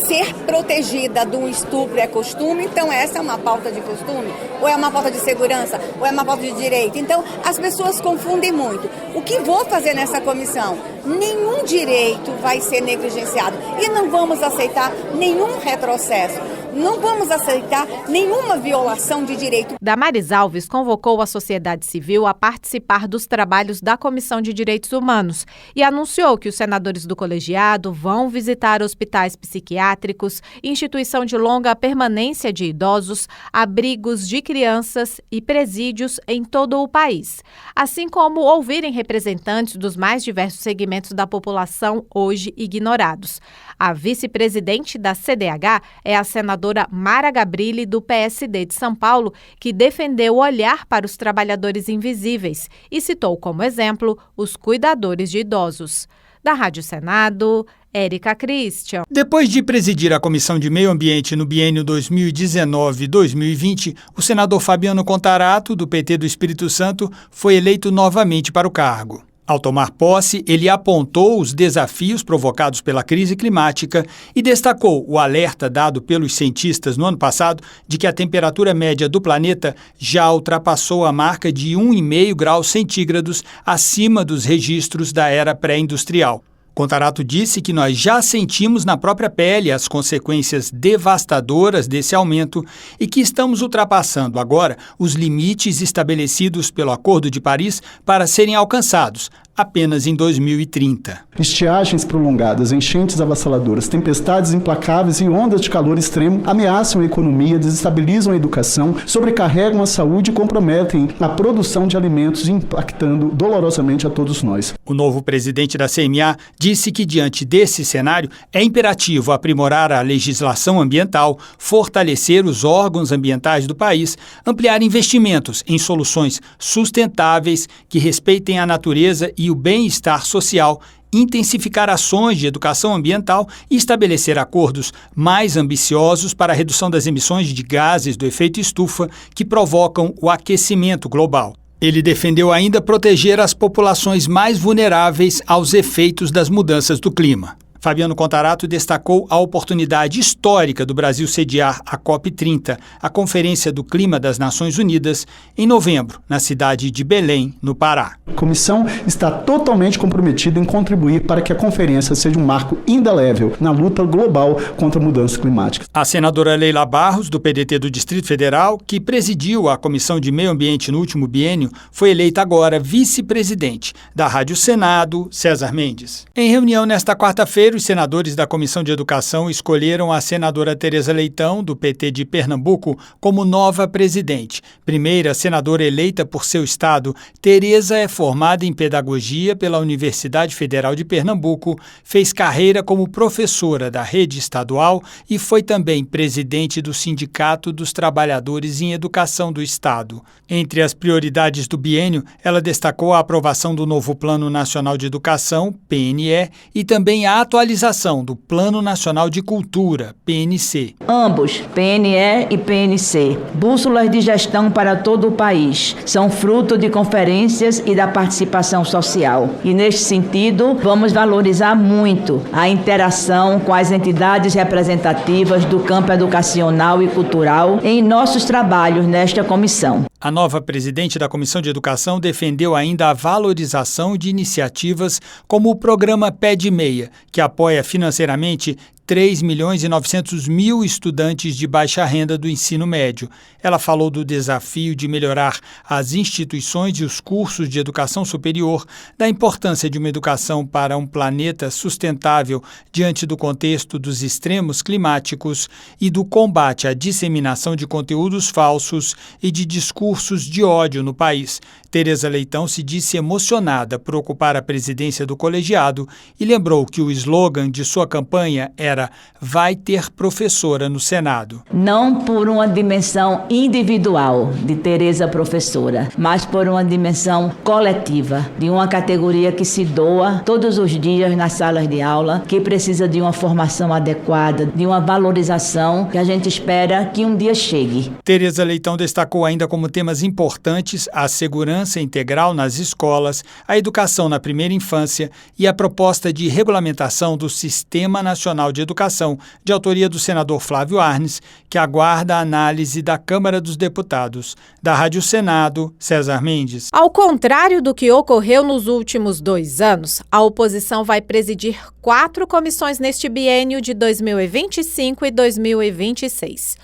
Speaker 8: ser protegida de um estupro é costume, então essa é uma pauta de costume? Ou é uma pauta de segurança? Ou é uma pauta de direito? Então, as pessoas confundem muito. O que vou fazer nessa comissão? Nenhum direito vai ser negligenciado e não vamos aceitar nenhum retrocesso. Não vamos aceitar nenhuma violação de direito.
Speaker 6: Damares Alves convocou a sociedade civil a participar dos trabalhos da Comissão de Direitos Humanos e anunciou que os senadores do colegiado vão visitar hospitais psiquiátricos, instituição de longa permanência de idosos, abrigos de crianças e presídios em todo o país, assim como ouvirem representantes dos mais diversos segmentos da população hoje ignorados. A vice-presidente da CDH é a senadora Mara Gabrilli, do PSD de São Paulo, que defendeu o olhar para os trabalhadores invisíveis e citou como exemplo os cuidadores de idosos. Da Rádio Senado, Érica Christian.
Speaker 22: Depois de presidir a Comissão de Meio Ambiente no biênio 2019-2020, o senador Fabiano Contarato, do PT do Espírito Santo, foi eleito novamente para o cargo. Ao tomar posse, ele apontou os desafios provocados pela crise climática e destacou o alerta dado pelos cientistas no ano passado de que a temperatura média do planeta já ultrapassou a marca de 1,5 graus centígrados acima dos registros da era pré-industrial. Contarato disse que nós já sentimos na própria pele as consequências devastadoras desse aumento e que estamos ultrapassando agora os limites estabelecidos pelo Acordo de Paris para serem alcançados apenas em 2030.
Speaker 9: Estiagens prolongadas, enchentes avassaladoras, tempestades implacáveis e ondas de calor extremo ameaçam a economia, desestabilizam a educação, sobrecarregam a saúde e comprometem a produção de alimentos, impactando dolorosamente a todos nós.
Speaker 22: O novo presidente da CMA disse que, diante desse cenário, é imperativo aprimorar a legislação ambiental, fortalecer os órgãos ambientais do país, ampliar investimentos em soluções sustentáveis que respeitem a natureza e o bem-estar social, intensificar ações de educação ambiental e estabelecer acordos mais ambiciosos para a redução das emissões de gases do efeito estufa que provocam o aquecimento global. Ele defendeu ainda proteger as populações mais vulneráveis aos efeitos das mudanças do clima. Fabiano Contarato destacou a oportunidade histórica do Brasil sediar a COP30, a Conferência do Clima das Nações Unidas, em novembro, na cidade de Belém, no Pará.
Speaker 9: A comissão está totalmente comprometida em contribuir para que a conferência seja um marco indelével na luta global contra mudanças climáticas.
Speaker 22: A senadora Leila Barros, do PDT do Distrito Federal, que presidiu a Comissão de Meio Ambiente no último biênio, foi eleita agora vice-presidente da Rádio Senado, César Mendes. Em reunião nesta quarta-feira, os senadores da Comissão de Educação escolheram a senadora Tereza Leitão, do PT de Pernambuco, como nova presidente. Primeira senadora eleita por seu estado, Tereza é formada em Pedagogia pela Universidade Federal de Pernambuco, fez carreira como professora da rede estadual e foi também presidente do Sindicato dos Trabalhadores em Educação do Estado. Entre as prioridades do biênio, ela destacou a aprovação do novo Plano Nacional de Educação, PNE, e também a atualização do Plano Nacional de Cultura, PNC.
Speaker 7: Ambos, PNE e PNC, bússolas de gestão para todo o país, são fruto de conferências e da participação social. E neste sentido, vamos valorizar muito a interação com as entidades representativas do campo educacional e cultural em nossos trabalhos nesta comissão.
Speaker 22: A nova presidente da Comissão de Educação defendeu ainda a valorização de iniciativas como o programa Pé de Meia, que apoia financeiramente 3.900.000 estudantes de baixa renda do ensino médio. Ela falou do desafio de melhorar as instituições e os cursos de educação superior, da importância de uma educação para um planeta sustentável diante do contexto dos extremos climáticos e do combate à disseminação de conteúdos falsos e de discursos de ódio no país. Tereza Leitão se disse emocionada por ocupar a presidência do colegiado e lembrou que o slogan de sua campanha era "Vai ter professora no Senado".
Speaker 7: Não por uma dimensão individual de Tereza professora, mas por uma dimensão coletiva, de uma categoria que se doa todos os dias nas salas de aula, que precisa de uma formação adequada, de uma valorização que a gente espera que um dia chegue.
Speaker 22: Tereza Leitão destacou ainda como temas importantes a segurança integral nas escolas, a educação na primeira infância e a proposta de regulamentação do Sistema Nacional de Educação, de autoria do senador Flávio Arnes, que aguarda a análise da Câmara dos Deputados. Da Rádio Senado, César Mendes.
Speaker 6: Ao contrário do que ocorreu nos últimos 2 anos, a oposição vai presidir 4 comissões neste biênio de 2025 e 2026.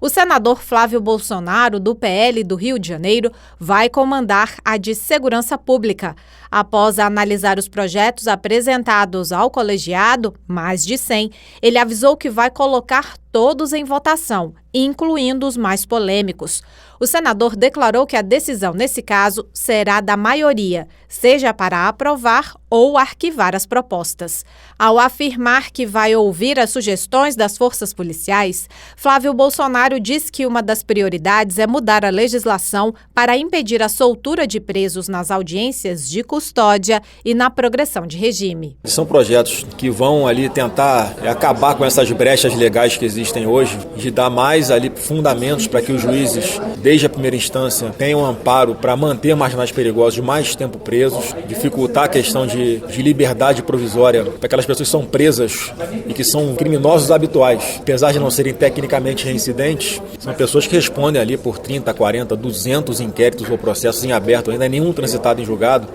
Speaker 6: O senador Flávio Bolsonaro, do PL do Rio de Janeiro, vai comandar a de Segurança Pública. Após analisar os projetos apresentados ao colegiado, mais de 100, ele avisou que vai colocar todos em votação, incluindo os mais polêmicos. O senador declarou que a decisão, nesse caso, será da maioria, seja para aprovar ou arquivar as propostas. Ao afirmar que vai ouvir as sugestões das forças policiais, Flávio Bolsonaro diz que uma das prioridades é mudar a legislação para impedir a soltura de presos nas audiências de custódia e na progressão de regime.
Speaker 16: São projetos que vão ali tentar acabar com essas brechas legais que existem hoje, de dar mais ali fundamentos para que os juízes, desde a primeira instância, tenham amparo para manter marginais perigosos mais tempo presos, dificultar a questão de liberdade provisória para aquelas pessoas que são presas e que são criminosos habituais. Apesar de não serem tecnicamente reincidentes, são pessoas que respondem ali por 30, 40, 200 inquéritos ou processos em aberto, ainda nenhum transitado em julgado,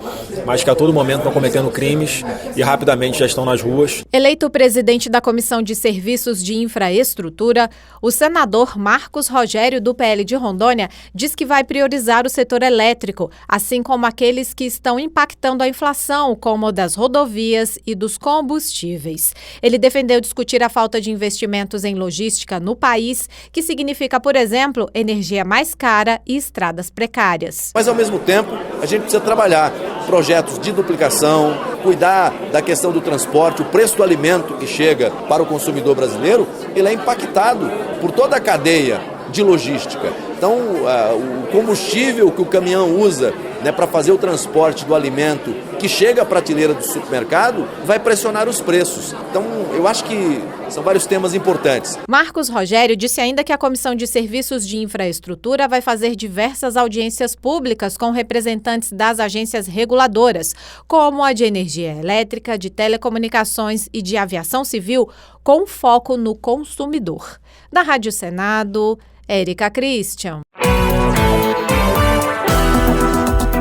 Speaker 16: mas que a todo momento estão cometendo crimes e rapidamente já estão nas ruas.
Speaker 6: Eleito presidente da Comissão de Serviços de Infraestrutura, o senador Marcos Rogério, do PL de Rondônia, diz que vai priorizar o setor elétrico, assim como aqueles que estão impactando a inflação, como o das rodovias e dos combustíveis. Ele defendeu discutir a falta de investimentos em logística no país, que significa, por exemplo, energia mais cara e estradas precárias.
Speaker 10: Mas, ao mesmo tempo, a gente precisa trabalhar projetos de duplicação, cuidar da questão do transporte, o preço do alimento que chega para o consumidor brasileiro, ele é impactado por toda a cadeia de logística. Então, o combustível que o caminhão usa para fazer o transporte do alimento que chega à prateleira do supermercado, vai pressionar os preços. Então, eu acho que são vários temas importantes.
Speaker 6: Marcos Rogério disse ainda que a Comissão de Serviços de Infraestrutura vai fazer diversas audiências públicas com representantes das agências reguladoras, como a de energia elétrica, de telecomunicações e de aviação civil, com foco no consumidor. Da Rádio Senado, Érica Christian.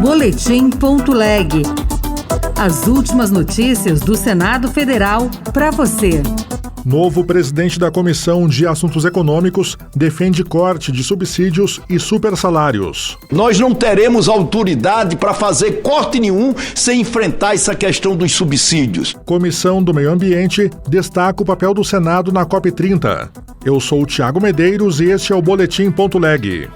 Speaker 11: Boletim.leg. As últimas notícias do Senado Federal para você.
Speaker 13: Novo presidente da Comissão de Assuntos Econômicos defende corte de subsídios e supersalários.
Speaker 14: Nós não teremos autoridade para fazer corte nenhum sem enfrentar essa questão dos subsídios.
Speaker 13: Comissão do Meio Ambiente destaca o papel do Senado na COP30. Eu sou o Thiago Medeiros e este é o Boletim.leg.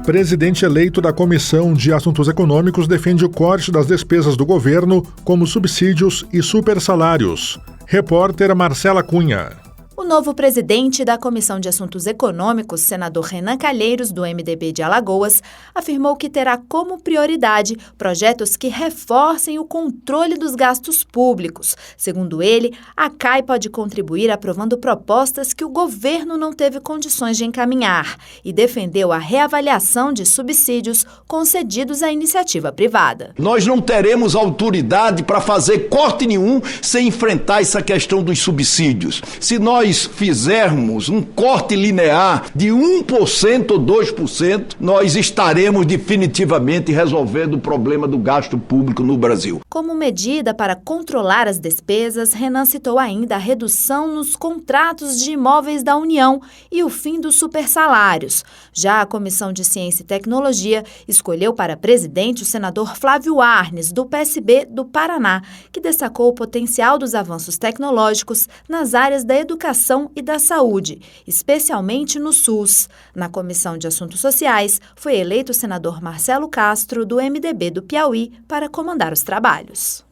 Speaker 13: Presidente eleito da Comissão de Assuntos Econômicos defende o corte das despesas do governo, como subsídios e supersalários. Repórter Marcela Cunha.
Speaker 17: O novo presidente da Comissão de Assuntos Econômicos, senador Renan Calheiros, do MDB de Alagoas, afirmou que terá como prioridade projetos que reforcem o controle dos gastos públicos. Segundo ele, a CAI pode contribuir aprovando propostas que o governo não teve condições de encaminhar e defendeu a reavaliação de subsídios concedidos à iniciativa privada.
Speaker 14: Nós não teremos autoridade para fazer corte nenhum sem enfrentar essa questão dos subsídios. Se nós fizermos um corte linear de 1% ou 2%, nós estaremos definitivamente resolvendo o problema do gasto público no Brasil.
Speaker 17: Como medida para controlar as despesas, Renan citou ainda a redução nos contratos de imóveis da União e o fim dos supersalários. Já a Comissão de Ciência e Tecnologia escolheu para presidente o senador Flávio Arnes, do PSB do Paraná, que destacou o potencial dos avanços tecnológicos nas áreas da educação e da saúde, especialmente no SUS. Na Comissão de Assuntos Sociais, foi eleito o senador Marcelo Castro, do MDB do Piauí, para comandar os trabalhos.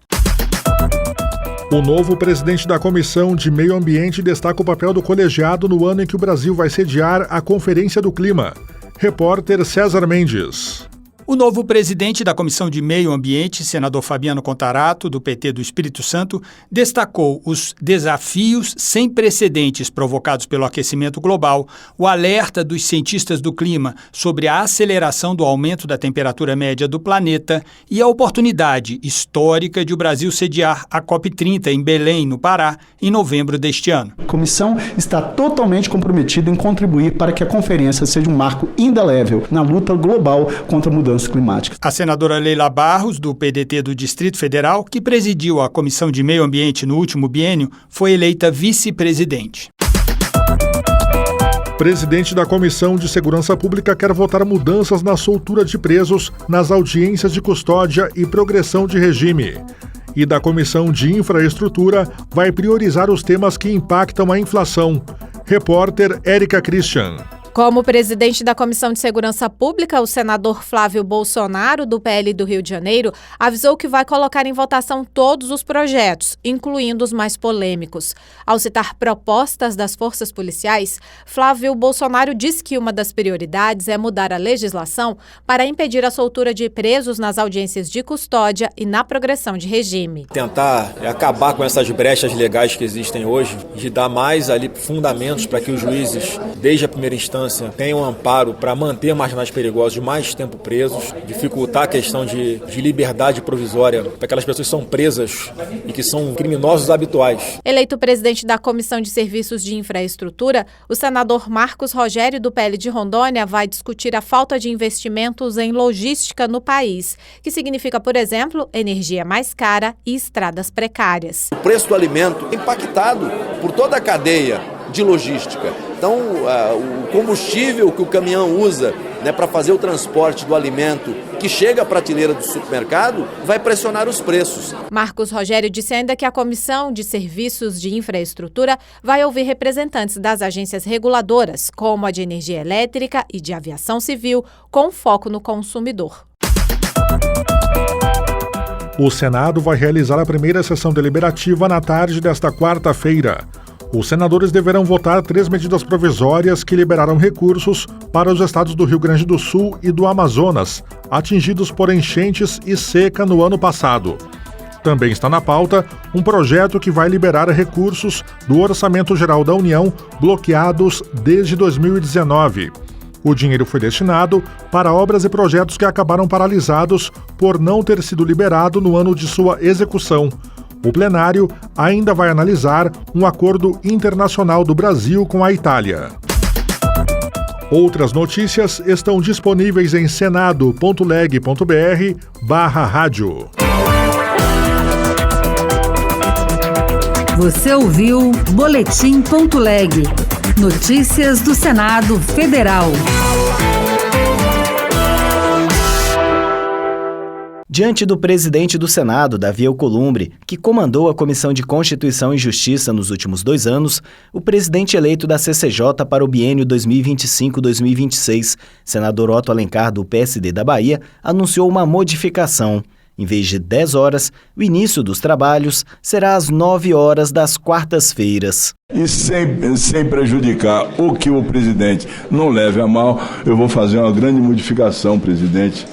Speaker 13: O novo presidente da Comissão de Meio Ambiente destaca o papel do colegiado no ano em que o Brasil vai sediar a Conferência do Clima. Repórter César Mendes.
Speaker 22: O novo presidente da Comissão de Meio Ambiente, senador Fabiano Contarato, do PT do Espírito Santo, destacou os desafios sem precedentes provocados pelo aquecimento global, o alerta dos cientistas do clima sobre a aceleração do aumento da temperatura média do planeta e a oportunidade histórica de o Brasil sediar a COP30 em Belém, no Pará, em novembro deste ano.
Speaker 9: A comissão está totalmente comprometida em contribuir para que a conferência seja um marco indelével na luta global contra a mudança climáticas.
Speaker 22: A senadora Leila Barros, do PDT do Distrito Federal, que presidiu a Comissão de Meio Ambiente no último biênio, foi eleita vice-presidente.
Speaker 13: Presidente da Comissão de Segurança Pública quer votar mudanças na soltura de presos nas audiências de custódia e progressão de regime. E da Comissão de Infraestrutura vai priorizar os temas que impactam a inflação. Repórter Érica Christian.
Speaker 6: Como presidente da Comissão de Segurança Pública, o senador Flávio Bolsonaro, do PL do Rio de Janeiro, avisou que vai colocar em votação todos os projetos, incluindo os mais polêmicos. Ao citar propostas das forças policiais, Flávio Bolsonaro disse que uma das prioridades é mudar a legislação para impedir a soltura de presos nas audiências de custódia e na progressão de regime.
Speaker 16: Tentar acabar com essas brechas legais que existem hoje, de dar mais ali fundamentos para que os juízes, desde a primeira instância, tenham um amparo para manter marginais perigosos mais tempo presos, dificultar a questão de liberdade provisória para aquelas pessoas que são presas e que são criminosos habituais.
Speaker 6: Eleito presidente da Comissão de Serviços de Infraestrutura, o senador Marcos Rogério, do PL de Rondônia, vai discutir a falta de investimentos em logística no país, que significa, por exemplo, energia mais cara e estradas precárias.
Speaker 10: O preço do alimento é impactado por toda a cadeia de logística. Então, o combustível que o caminhão usa para fazer o transporte do alimento que chega à prateleira do supermercado vai pressionar os preços.
Speaker 6: Marcos Rogério disse ainda que a Comissão de Serviços de Infraestrutura vai ouvir representantes das agências reguladoras, como a de energia elétrica e de aviação civil, com foco no consumidor.
Speaker 13: O Senado vai realizar a primeira sessão deliberativa na tarde desta quarta-feira. Os senadores deverão votar 3 medidas provisórias que liberaram recursos para os estados do Rio Grande do Sul e do Amazonas, atingidos por enchentes e seca no ano passado. Também está na pauta um projeto que vai liberar recursos do Orçamento Geral da União bloqueados desde 2019. O dinheiro foi destinado para obras e projetos que acabaram paralisados por não ter sido liberado no ano de sua execução. O plenário ainda vai analisar um acordo internacional do Brasil com a Itália. Outras notícias estão disponíveis em senado.leg.br/rádio.
Speaker 11: Você ouviu Boletim.leg. Notícias do Senado Federal.
Speaker 12: Diante do presidente do Senado, Davi Alcolumbre, que comandou a Comissão de Constituição e Justiça nos últimos 2 anos, o presidente eleito da CCJ para o biênio 2025-2026, senador Otto Alencar, do PSD da Bahia, anunciou uma modificação. Em vez de 10 horas, o início dos trabalhos será às 9 horas das quartas-feiras.
Speaker 15: E sem prejudicar o que o presidente não leve a mal, eu vou fazer uma grande modificação, presidente,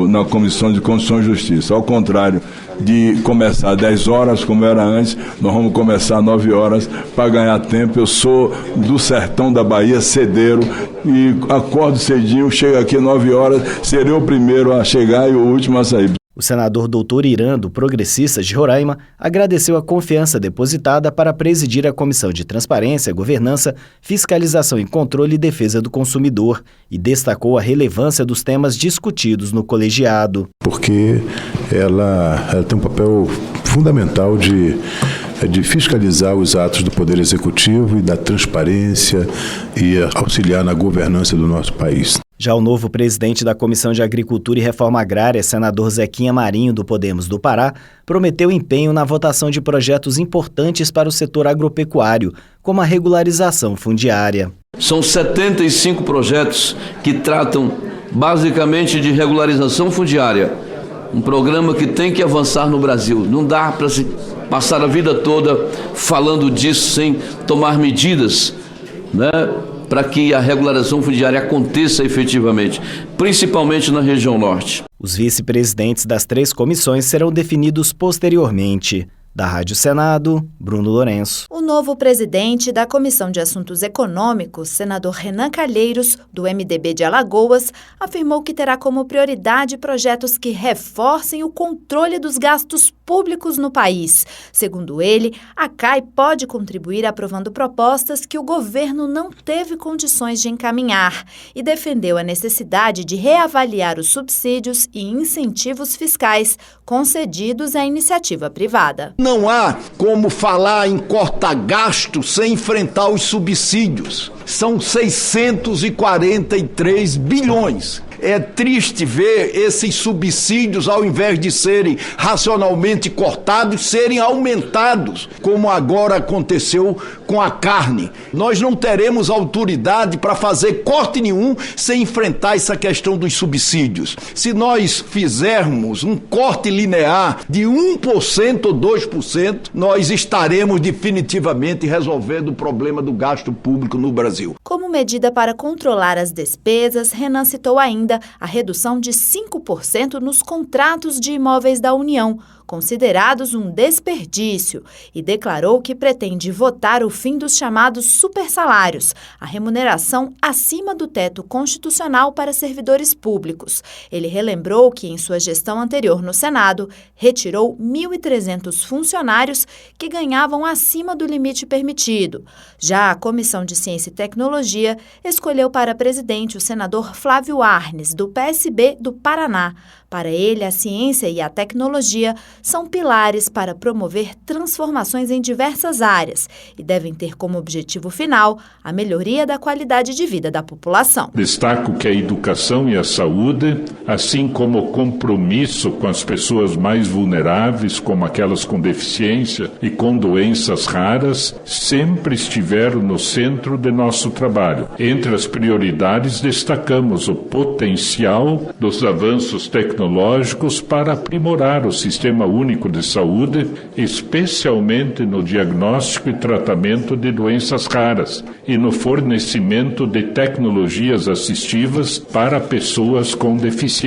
Speaker 15: na Comissão de Constituição e Justiça. Ao contrário de começar 10 horas, como era antes, nós vamos começar 9 horas para ganhar tempo. Eu sou do sertão da Bahia, cedeiro, e acordo cedinho, chego aqui 9 horas, serei o primeiro a chegar e o último a sair.
Speaker 12: O senador Doutor Irã, do Progressistas de Roraima, agradeceu a confiança depositada para presidir a Comissão de Transparência, Governança, Fiscalização e Controle e Defesa do Consumidor e destacou a relevância dos temas discutidos no colegiado.
Speaker 18: Porque ela tem um papel fundamental de fiscalizar os atos do Poder Executivo e da transparência e auxiliar na governança do nosso país.
Speaker 12: Já o novo presidente da Comissão de Agricultura e Reforma Agrária, senador Zequinha Marinho, do Podemos do Pará, prometeu empenho na votação de projetos importantes para o setor agropecuário, como a regularização fundiária.
Speaker 14: São 75 projetos que tratam basicamente de regularização fundiária, um programa que tem que avançar no Brasil. Não dá para se passar a vida toda falando disso sem tomar medidas, né, para que a regularização fundiária aconteça efetivamente, principalmente na região norte.
Speaker 12: Os vice-presidentes das 3 comissões serão definidos posteriormente. Da Rádio Senado, Bruno Lourenço.
Speaker 17: O novo presidente da Comissão de Assuntos Econômicos, senador Renan Calheiros, do MDB de Alagoas, afirmou que terá como prioridade projetos que reforcem o controle dos gastos públicos no país. Segundo ele, a CAI pode contribuir aprovando propostas que o governo não teve condições de encaminhar e defendeu a necessidade de reavaliar os subsídios e incentivos fiscais concedidos à iniciativa privada.
Speaker 14: Não há como falar em corta-gasto sem enfrentar os subsídios. São 643 bilhões. É triste ver esses subsídios, ao invés de serem racionalmente cortados, serem aumentados, como agora aconteceu com a carne. Nós não teremos autoridade para fazer corte nenhum sem enfrentar essa questão dos subsídios. Se nós fizermos um corte linear de 1% ou 2%, nós estaremos definitivamente resolvendo o problema do gasto público no Brasil.
Speaker 17: Como medida para controlar as despesas, Renan citou ainda a redução de 5% nos contratos de imóveis da União, considerados um desperdício, e declarou que pretende votar o fim dos chamados supersalários, a remuneração acima do teto constitucional para servidores públicos. Ele relembrou que, em sua gestão anterior no Senado, retirou 1.300 funcionários que ganhavam acima do limite permitido. Já a Comissão de Ciência e Tecnologia escolheu para presidente o senador Flávio Arnes, do PSB do Paraná. Para ele, a ciência e a tecnologia são pilares para promover transformações em diversas áreas e devem ter como objetivo final a melhoria da qualidade de vida da população.
Speaker 19: Destaco que a educação e a saúde,
Speaker 1: assim como o compromisso com as pessoas mais vulneráveis, como aquelas com deficiência e com doenças raras, sempre estiveram no centro de nosso trabalho. Entre as prioridades, destacamos o potencial dos avanços tecnológicos para aprimorar o Sistema Único de Saúde, especialmente no diagnóstico e tratamento de doenças raras e no fornecimento de tecnologias assistivas para pessoas com deficiência.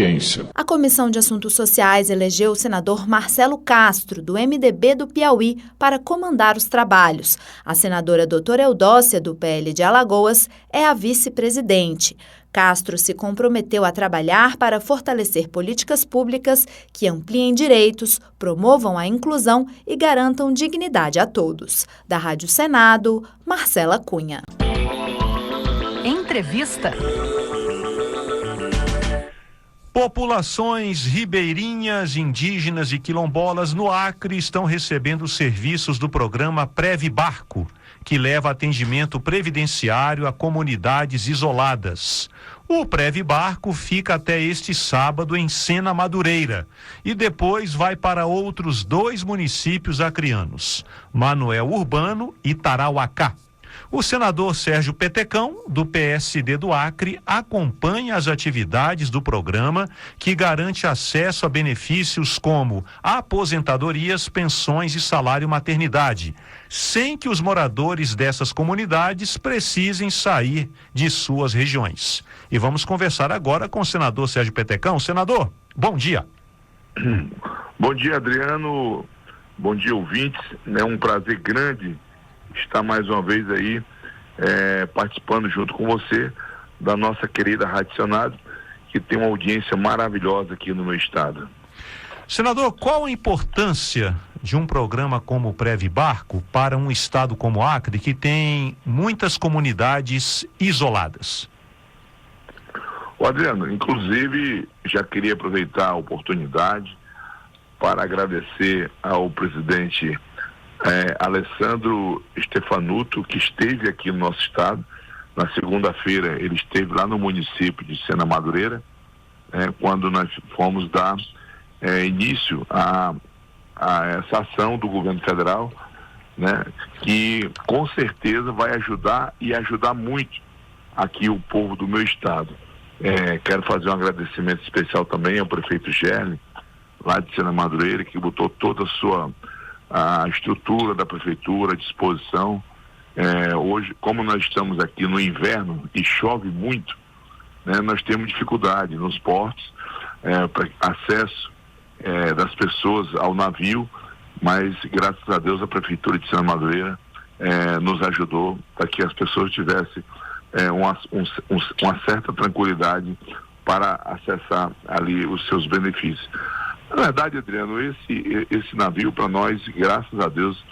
Speaker 17: A Comissão de Assuntos Sociais elegeu o senador Marcelo Castro, do MDB do Piauí, para comandar os trabalhos. A senadora doutora Eudócia, do PL de Alagoas, é a vice-presidente. Castro se comprometeu a trabalhar para fortalecer políticas públicas que ampliem direitos, promovam a inclusão e garantam dignidade a todos. Da Rádio Senado, Marcela Cunha.
Speaker 11: Entrevista.
Speaker 2: Populações ribeirinhas, indígenas e quilombolas no Acre estão recebendo serviços do programa Prev Barco, que leva atendimento previdenciário a comunidades isoladas. O Prev Barco fica até este sábado em Sena Madureira e depois vai para outros 2 municípios acreanos, Manoel Urbano e Tarauacá. O senador Sérgio Petecão, do PSD do Acre, acompanha as atividades do programa, que garante acesso a benefícios como aposentadorias, pensões e salário maternidade, sem que os moradores dessas comunidades precisem sair de suas regiões. E vamos conversar agora com o senador Sérgio Petecão. Senador, bom dia.
Speaker 3: Bom dia, Adriano. Bom dia, ouvintes. É um prazer grande estar mais uma vez aí participando junto com você da nossa querida Rádio Senado, que tem uma audiência maravilhosa aqui no meu estado.
Speaker 2: Senador, qual a importância de um programa como o Prev Barco para um estado como o Acre, que tem muitas comunidades isoladas?
Speaker 3: Adriano, inclusive já queria aproveitar a oportunidade para agradecer ao presidente Alessandro Stefanuto, que esteve aqui no nosso estado. Na segunda-feira ele esteve lá no município de Sena Madureira, quando nós fomos dar início a essa ação do governo federal, né, que com certeza vai ajudar e ajudar muito aqui o povo do meu estado. Quero fazer um agradecimento especial também ao prefeito Gerli, lá de Sena Madureira, que botou toda a estrutura da prefeitura à disposição. Hoje, como nós estamos aqui no inverno e chove muito, né, nós temos dificuldade nos portos para acesso das pessoas ao navio, mas graças a Deus a prefeitura de Sena Madureira nos ajudou para que as pessoas tivessem uma certa tranquilidade para acessar ali os seus benefícios. Na verdade, Adriano, esse navio para nós, graças a Deus,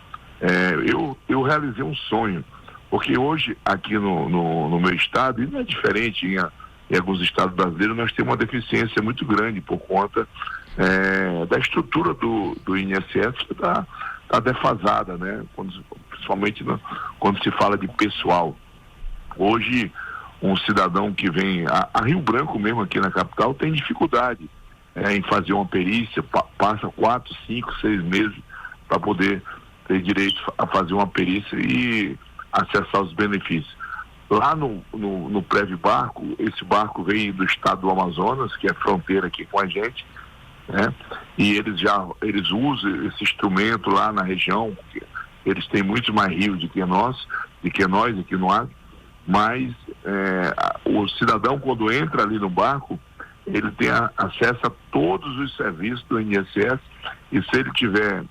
Speaker 3: eu realizei um sonho, porque hoje aqui no meu estado, e não é diferente em alguns estados brasileiros, nós temos uma deficiência muito grande por conta da estrutura do INSS, que está defasada, né? Principalmente quando se fala de pessoal. Hoje, um cidadão que vem a Rio Branco mesmo, aqui na capital, tem dificuldade em fazer uma perícia, passa 4, 5, 6 meses para poder ter direito a fazer uma perícia e acessar os benefícios. Lá no Prev Barco, esse barco vem do estado do Amazonas, que é fronteira aqui com a gente, né? E eles usam esse instrumento lá na região, porque eles têm muito mais rio do que nós aqui no Acre, mas o cidadão, quando entra ali no barco, ele tem acesso a todos os serviços do INSS, e se ele tiver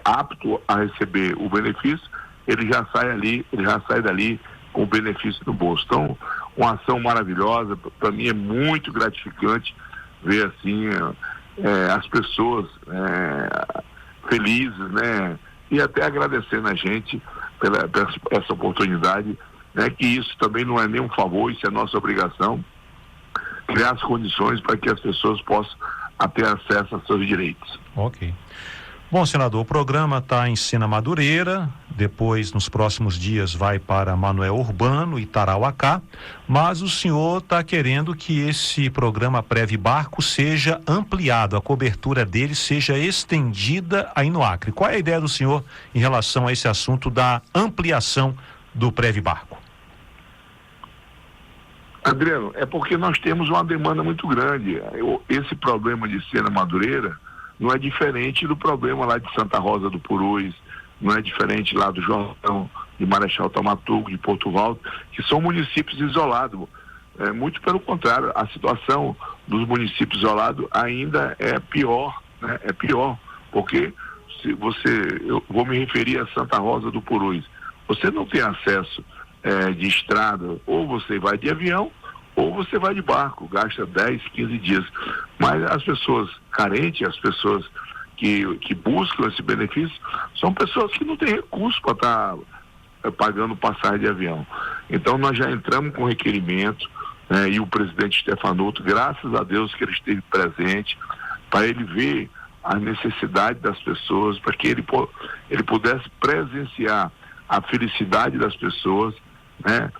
Speaker 3: apto a receber o benefício, ele já sai dali com o benefício no bolso. Então, uma ação maravilhosa. Para mim é muito gratificante ver assim as pessoas felizes, né? E até agradecendo a gente pela essa oportunidade, né? Que isso também não é nenhum favor, isso é nossa obrigação, criar as condições para que as pessoas possam ter acesso aos seus direitos.
Speaker 2: Ok. Bom, senador, o programa está em Sena Madureira, depois, nos próximos dias, vai para Manoel Urbano e Tarauacá, mas o senhor está querendo que esse programa Preve Barco seja ampliado, a cobertura dele seja estendida aí no Acre. Qual é a ideia do senhor em relação a esse assunto da ampliação do Preve Barco?
Speaker 3: Adriano, é porque nós temos uma demanda muito grande. Esse problema de Sena Madureira não é diferente do problema lá de Santa Rosa do Purus, não é diferente lá do Jordão, de Marechal Thaumaturgo, de Porto Valdo, que são municípios isolados. Muito pelo contrário, a situação dos municípios isolados ainda é pior, né? É pior, porque eu vou me referir a Santa Rosa do Purus. Você não tem acesso de estrada, ou você vai de avião, ou você vai de barco, gasta 10, 15 dias. Mas as pessoas carentes, as pessoas que buscam esse benefício, são pessoas que não têm recurso para estar pagando passagem de avião. Então nós já entramos com requerimento, e o presidente Stefanuto, graças a Deus que ele esteve presente, para ele ver a necessidade das pessoas, para que ele pudesse presenciar a felicidade das pessoas, né?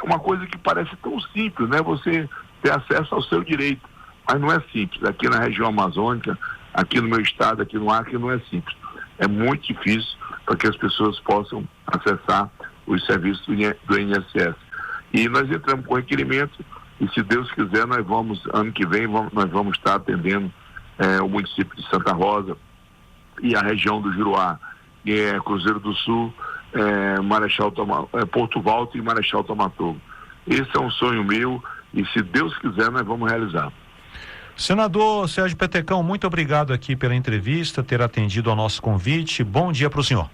Speaker 3: Uma coisa que parece tão simples, né? Você ter acesso ao seu direito, mas não é simples. Aqui na região amazônica, aqui no meu estado, aqui no Acre, não é simples. É muito difícil para que as pessoas possam acessar os serviços do INSS. E nós entramos com requerimento, e se Deus quiser, nós vamos, ano que vem, nós vamos estar atendendo o município de Santa Rosa e a região do Juruá, que é Cruzeiro do Sul, Porto Valdo e Marechal Thaumaturgo. Esse é um sonho meu, e se Deus quiser, nós vamos realizar.
Speaker 2: Senador Sérgio Petecão, muito obrigado aqui pela entrevista, ter atendido ao nosso convite. Bom dia para o senhor.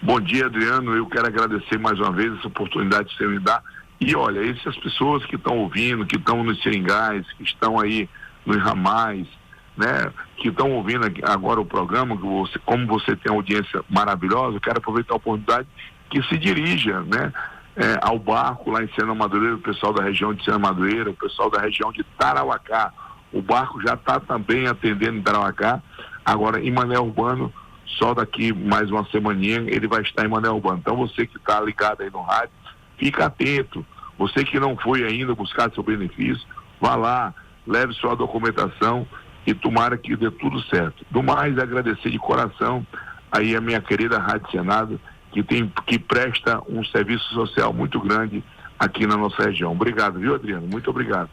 Speaker 3: Bom dia, Adriano. Eu quero agradecer mais uma vez essa oportunidade que você me dá. E olha, essas pessoas que estão ouvindo, que estão nos seringais, que estão aí nos ramais, né, que estão ouvindo agora o programa, como você tem uma audiência maravilhosa, eu quero aproveitar a oportunidade que se dirija, né, ao barco lá em Sena Madureira, o pessoal da região de Sena Madureira, o pessoal da região de Tarauacá. O barco já está também atendendo em Tarauacá. Agora, em Manoel Urbano, só daqui mais uma semaninha ele vai estar em Manoel Urbano. Então, você que está ligado aí no rádio, fica atento. Você que não foi ainda buscar seu benefício, vá lá, leve sua documentação e tomara que dê tudo certo. Do mais, agradecer de coração aí a minha querida Rádio Senado, que presta um serviço social muito grande aqui na nossa região. Obrigado, viu, Adriano? Muito obrigado.